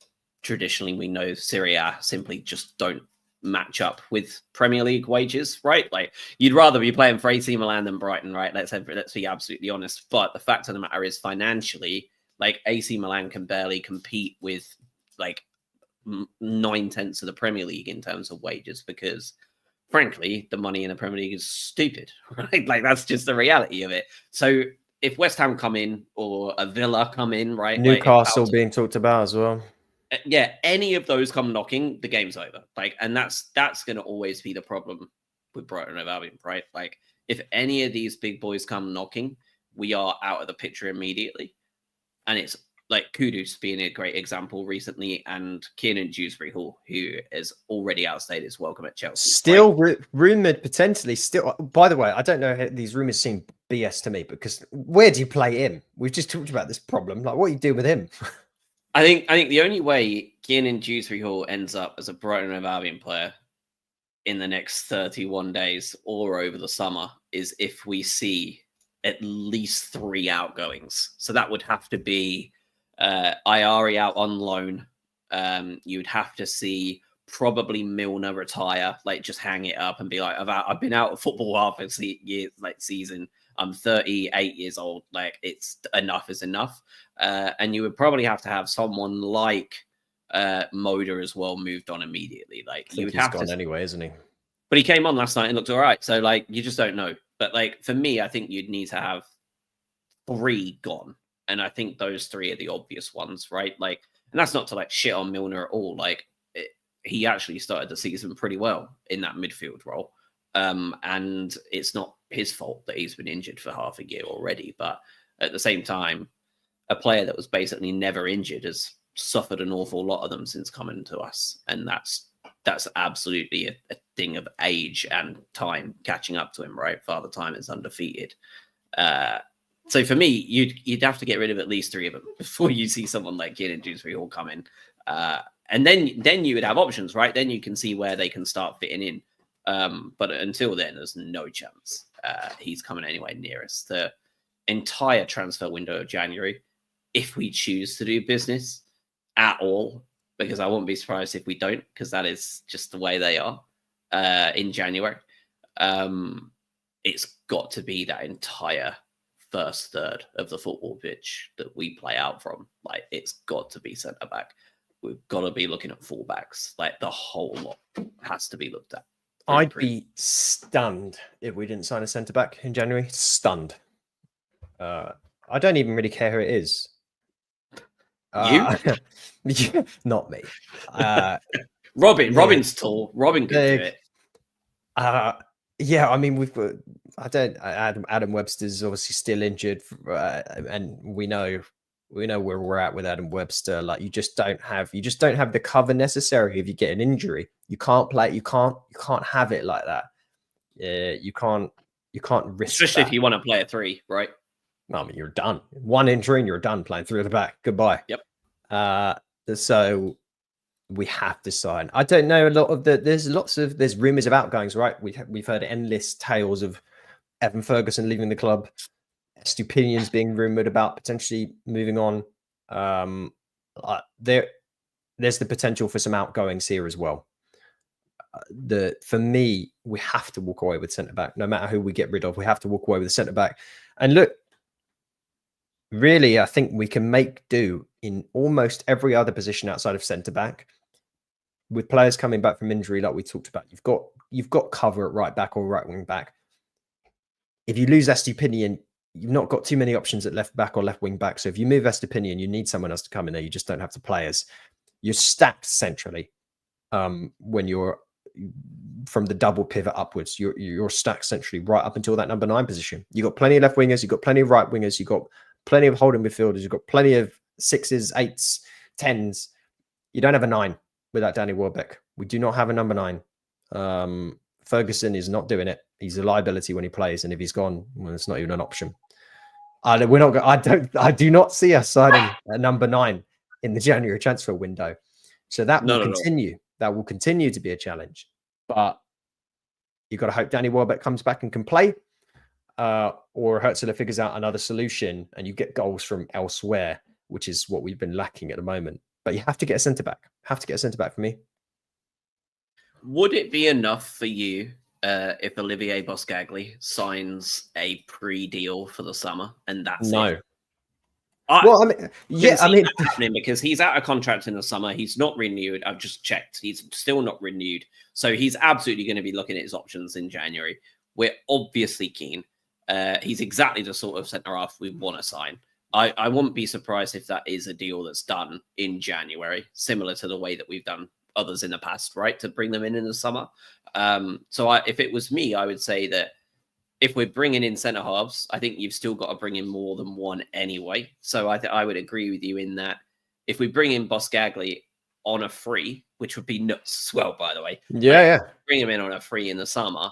Speaker 1: traditionally we know Serie A simply just don't match up with Premier League wages, right? Like, you'd rather be playing for AC Milan than Brighton, right? Let's be absolutely honest. But the fact of the matter is, financially, like, AC Milan can barely compete with like 9/10 of the Premier League in terms of wages, because frankly, the money in the Premier League is stupid, right? Like, that's just the reality of it. So if West Ham come in, or a Villa come in, right?
Speaker 2: Newcastle being talked about as well.
Speaker 1: Yeah, any of those come knocking, the game's over. Like, and that's going to always be the problem with Brighton and Albion, right? Like, if any of these big boys come knocking, we are out of the picture immediately. And it's like Kudus being a great example recently, and Kiernan Dewsbury-Hall, who has already outstayed his welcome at Chelsea.
Speaker 2: Still rumored potentially. Still, by the way, I don't know. These rumors seem BS to me, because where do you play him? We've just talked about this problem. Like, what do you do with him?
Speaker 1: I think the only way Kiernan Dewsbury-Hall ends up as a Brighton and Albion player in the next 31 days or over the summer is if we see at least 3 outgoings. So that would have to be Ayari out on loan. You'd have to see probably Milner retire, like, just hang it up and be like, I've been out of football half a season. I'm 38 years old. Like, it's enough is enough. And you would probably have to have someone like Moda as well moved on immediately. Like, you would have
Speaker 2: gone anyway, isn't he?
Speaker 1: But he came on last night and looked all right. So, like, you just don't know. But, like, for me, I think you'd need to have 3 gone. And I think those 3 are the obvious ones, right? Like, and that's not to, like, shit on Milner at all. Like, he actually started the season pretty well in that midfield role. And it's not his fault that he's been injured for half a year already. But at the same time, a player that was basically never injured has suffered an awful lot of them since coming to us. And that's absolutely a thing of age and time catching up to him, right? Father Time is undefeated. So for me, you'd have to get rid of at least 3 of them before you see someone like Kiernan Dewsbury-Hall come in. And then you would have options, right? Then you can see where they can start fitting in. But until then, there's no chance he's coming anywhere near us. The entire transfer window of January, if we choose to do business at all, because I won't be surprised if we don't, because that is just the way they are in January. It's got to be that entire first third of the football pitch that we play out from. Like, it's got to be centre back. We've got to be looking at fullbacks. Like, the whole lot has to be looked at.
Speaker 2: I'd be stunned if we didn't sign a centre back in January. Stunned. I don't even really care who it is.
Speaker 1: You?
Speaker 2: Not me.
Speaker 1: Robin's tall. Robin could do it.
Speaker 2: Yeah, I mean, we've got. Adam Webster's obviously still injured, and we know where we're at with Adam Webster. Like, you just don't have the cover necessary if you get an injury. You can't play. You can't have it like that. You can't risk.
Speaker 1: Especially if you want to play a 3, right?
Speaker 2: I mean, you're done. 1 injury and you're done playing 3 at the back. Goodbye.
Speaker 1: Yep.
Speaker 2: So we have to sign. I don't know a lot of there's rumors of outgoings, right? We've heard endless tales of Evan Ferguson leaving the club, Stupinian's being rumored about potentially moving on. There's the potential for some outgoings here as well. For me, we have to walk away with centre back. No matter who we get rid of, we have to walk away with a centre back. And look, really, I think we can make do in almost every other position outside of centre back, with players coming back from injury, like we talked about. You've got cover at right back or right wing back. If you lose Estupinian, you've not got too many options at left back or left wing back. So if you move Estupinian, you need someone else to come in there. You just don't have the players. you're stacked centrally. When you're from the double pivot upwards, you're stacked centrally right up until that number 9 position. You've got plenty of left wingers, you've got plenty of right wingers, you've got plenty of holding midfielders, you've got plenty of 6s, 8s, 10s. You don't have a 9 without Danny Welbeck. We do not have a number 9. Ferguson is not doing it. He's a liability when he plays, and if he's gone, well, it's not even an option. We're not. I do not see us signing a number 9 in the January transfer window. So that will continue. That will continue to be a challenge. But you've got to hope Danny Welbeck comes back and can play, or Hertzler figures out another solution, and you get goals from elsewhere, which is what we've been lacking at the moment. But you have to get a centre back. Have to get a centre back for me.
Speaker 1: Would it be enough for you if Olivier Boscagli signs a pre-deal for the summer and that's it?
Speaker 2: Well, I mean, yeah, I mean,
Speaker 1: happening because he's out of contract in the summer. He's not renewed. I've just checked. He's still not renewed. So he's absolutely going to be looking at his options in January. We're obviously keen. He's exactly the sort of centre half we want to sign. I wouldn't be surprised if that is a deal that's done in January, similar to the way that we've done others in the past, right? To bring them in the summer. So if it was me, I would say that if we're bringing in centre halves, I think you've still got to bring in more than one anyway. So I would agree with you in that if we bring in Boscagli on a free, which would be nuts as well, by the way.
Speaker 2: Yeah.
Speaker 1: Bring him in on a free in the summer.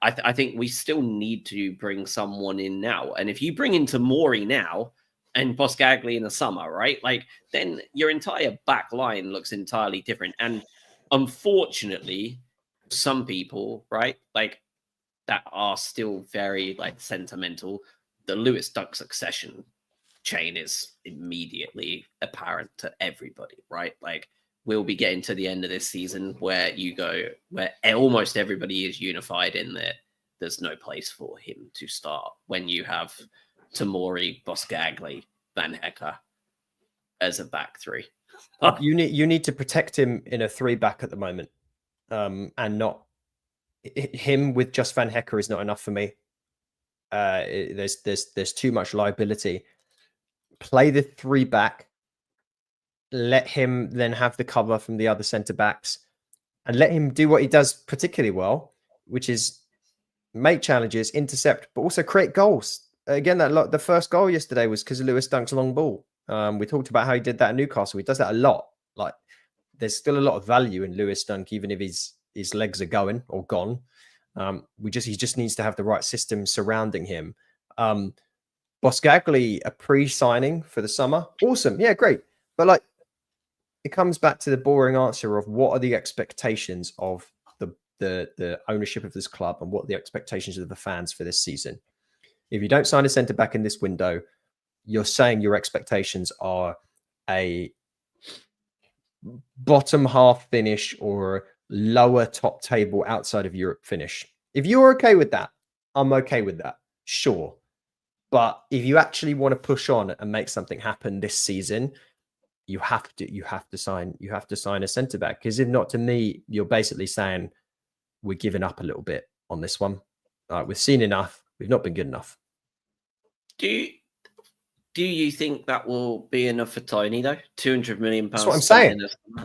Speaker 1: I think we still need to bring someone in now. And if you bring in Tomori now and Boscagli in the summer, right? Like then your entire back line looks entirely different. And unfortunately, some people, right? Like that are still very like sentimental. The Lewis Dunk succession chain is immediately apparent to everybody, right? Like we'll be getting to the end of this season where almost everybody is unified in that there's no place for him to start when you have Tomori, Boscagli, Van Hecker as a back three.
Speaker 2: You need to protect him in a 3-back at the moment, and not him with just Van Hecker is not enough for me. There's too much liability. Play the 3-back. Let him then have the cover from the other centre backs, and let him do what he does particularly well, which is make challenges, intercept, but also create goals. Again, the first goal yesterday was because of Lewis Dunk's long ball. We talked about how he did that at Newcastle. He does that a lot. Like there's still a lot of value in Lewis Dunk, even if his legs are going or gone. He just needs to have the right system surrounding him. Boscagli, a pre-signing for the summer, awesome, yeah, great. But like, it comes back to the boring answer of what are the expectations of the ownership of this club and what are the expectations of the fans for this season. If you don't sign a centre back in this window, you're saying your expectations are a bottom half finish or lower top table outside of Europe finish. If you're okay with that, I'm okay with that. Sure. But if you actually want to push on and make something happen this season, you have to sign a centre back. Because if not, to me, you're basically saying we're giving up a little bit on this one. We've seen enough. We've not been good enough.
Speaker 1: Do you think that will be enough for Tony though? £200 million.
Speaker 2: That's what I'm saying.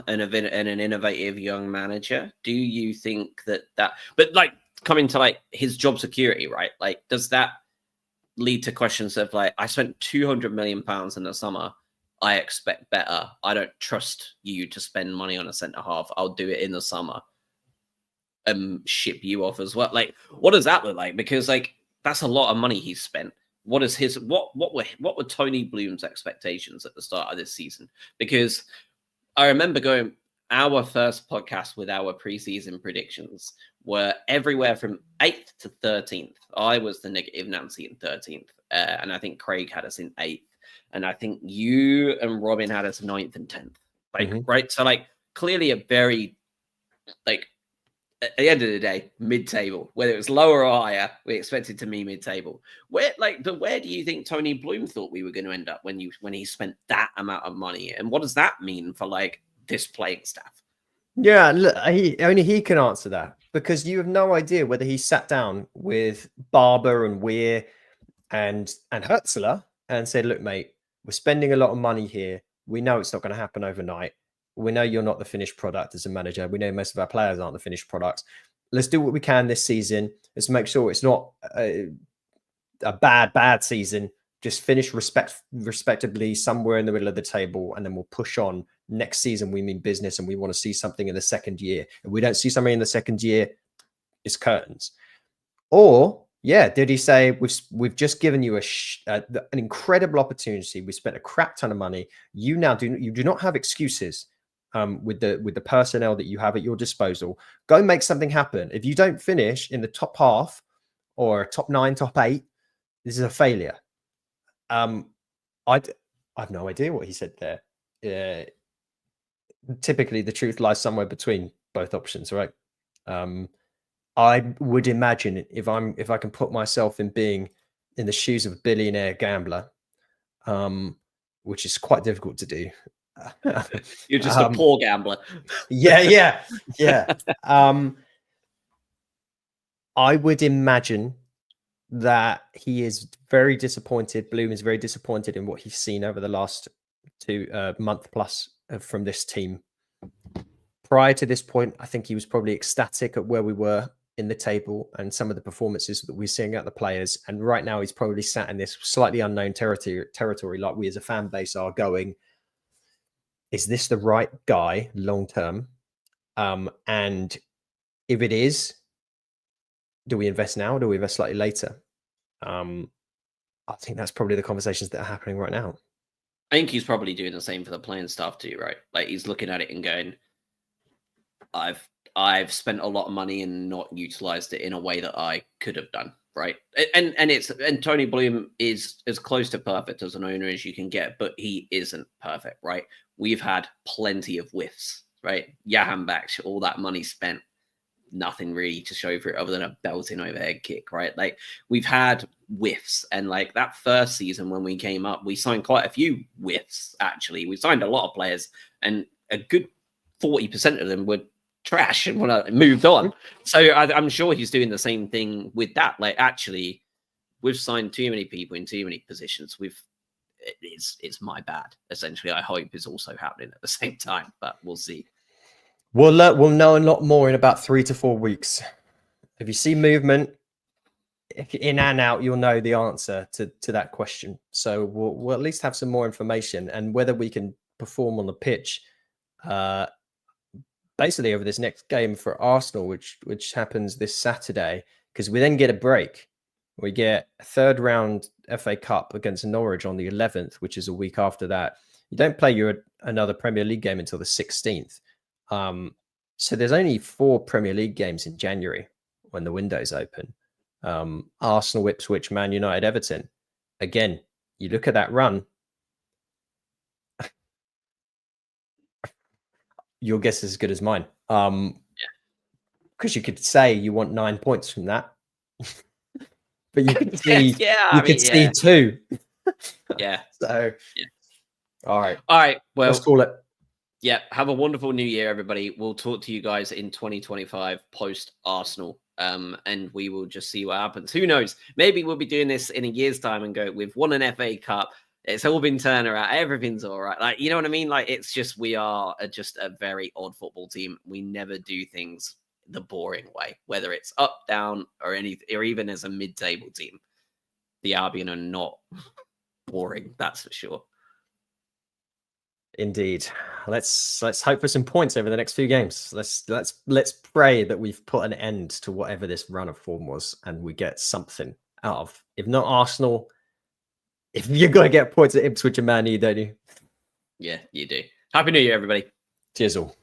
Speaker 1: And an innovative young manager. Do you think that? But like coming to like his job security, right? Like, does that lead to questions of like, I spent £200 million in the summer. I expect better. I don't trust you to spend money on a centre half. I'll do it in the summer. Ship you off as well. Like, what does that look like? Because like that's a lot of money he's spent. What is his what were Tony Bloom's expectations at the start of this season? Because I remember going our first podcast with our preseason predictions were everywhere from 8th to 13th. I was the negative Nancy in 13th, and I think Craig had us in 8th, and I think you and Robin had us 9th and 10th. Like right, so like clearly a very like. At the end of the day, mid-table, whether it was lower or higher, we expected to be mid-table. Where do you think Tony Bloom thought we were going to end up when he spent that amount of money? And what does that mean for like this playing staff?
Speaker 2: Yeah, look, only he can answer that, because you have no idea whether he sat down with Barber and Weir and Hertzler and said, "Look, mate, we're spending a lot of money here. We know it's not going to happen overnight. We know you're not the finished product as a manager. We know most of our players aren't the finished products. Let's do what we can this season. Let's make sure it's not a bad season. Just finish respectably somewhere in the middle of the table, and then we'll push on. Next season, we mean business, and we want to see something in the second year. If we don't see something in the second year, it's curtains. Or, yeah, did he say, we've just given you an incredible opportunity. We spent a crap ton of money. You do not have excuses with the personnel that you have at your disposal. Go make something happen. If you don't finish in the top half or top 9, top 8, this is a failure. I have no idea what he said there. Typically, the truth lies somewhere between both options, right? I would imagine if I can put myself in being in the shoes of a billionaire gambler, which is quite difficult to do.
Speaker 1: You're just a poor gambler.
Speaker 2: Yeah. I would imagine that he is very disappointed. Bloom is very disappointed in what he's seen over the last 2 month plus from this team. Prior to this point, I think he was probably ecstatic at where we were in the table and some of the performances that we're seeing out the players. And right now he's probably sat in this slightly unknown territory like we as a fan base are going, is this the right guy long term? And if it is, do we invest now or do we invest slightly later? I think that's probably the conversations that are happening right now.
Speaker 1: I think he's probably doing the same for the playing staff too, right? Like he's looking at it and going, I've spent a lot of money and not utilized it in a way that I could have done, right? And Tony Bloom is as close to perfect as an owner as you can get, but he isn't perfect, right? We've had plenty of whiffs, right? Jahan back, all that money spent, nothing really to show for it other than a belting overhead kick, right? Like we've had whiffs, and like that first season when we came up, we signed quite a few whiffs. Actually, we signed a lot of players, and a good 40% of them were trash and moved on. So I'm sure he's doing the same thing with that. Like actually, we've signed too many people in too many positions. It's my bad. Essentially, I hope is also happening at the same time, but we'll see.
Speaker 2: We'll know a lot more in about 3 to 4 weeks. If you see movement in and out, you'll know the answer to that question. So we'll at least have some more information, and whether we can perform on the pitch, basically over this next game for Arsenal, which happens this Saturday, because we then get a break. We get a third round FA Cup against Norwich on the 11th, which is a week after that. You don't play another Premier League game until the 16th. So there's only 4 Premier League games in January when the window's open. Arsenal, Ipswich, Man United, Everton. Again, you look at that run, your guess is as good as mine. Because you could say you want 9 points from that, but you could see, see 2.
Speaker 1: Yeah.
Speaker 2: So,
Speaker 1: yeah.
Speaker 2: All right.
Speaker 1: Well,
Speaker 2: let's call it.
Speaker 1: Yeah. Have a wonderful new year, everybody. We'll talk to you guys in 2025 post Arsenal. And we will just see what happens. Who knows? Maybe we'll be doing this in a year's time and go, we've won an FA Cup. It's all been turned around. Everything's all right. Like, you know what I mean? Like, it's just, we are just a very odd football team. We never do things the boring way, whether it's up, down, or anything, or even as a mid-table team. The Albion are not boring. That's for sure.
Speaker 2: Indeed. Let's hope for some points over the next few games. Let's pray that we've put an end to whatever this run of form was, and we get something out of, if not Arsenal. If you're going to get points at Ipswich and Man U, don't you?
Speaker 1: Yeah, you do. Happy New Year, everybody.
Speaker 2: Cheers all.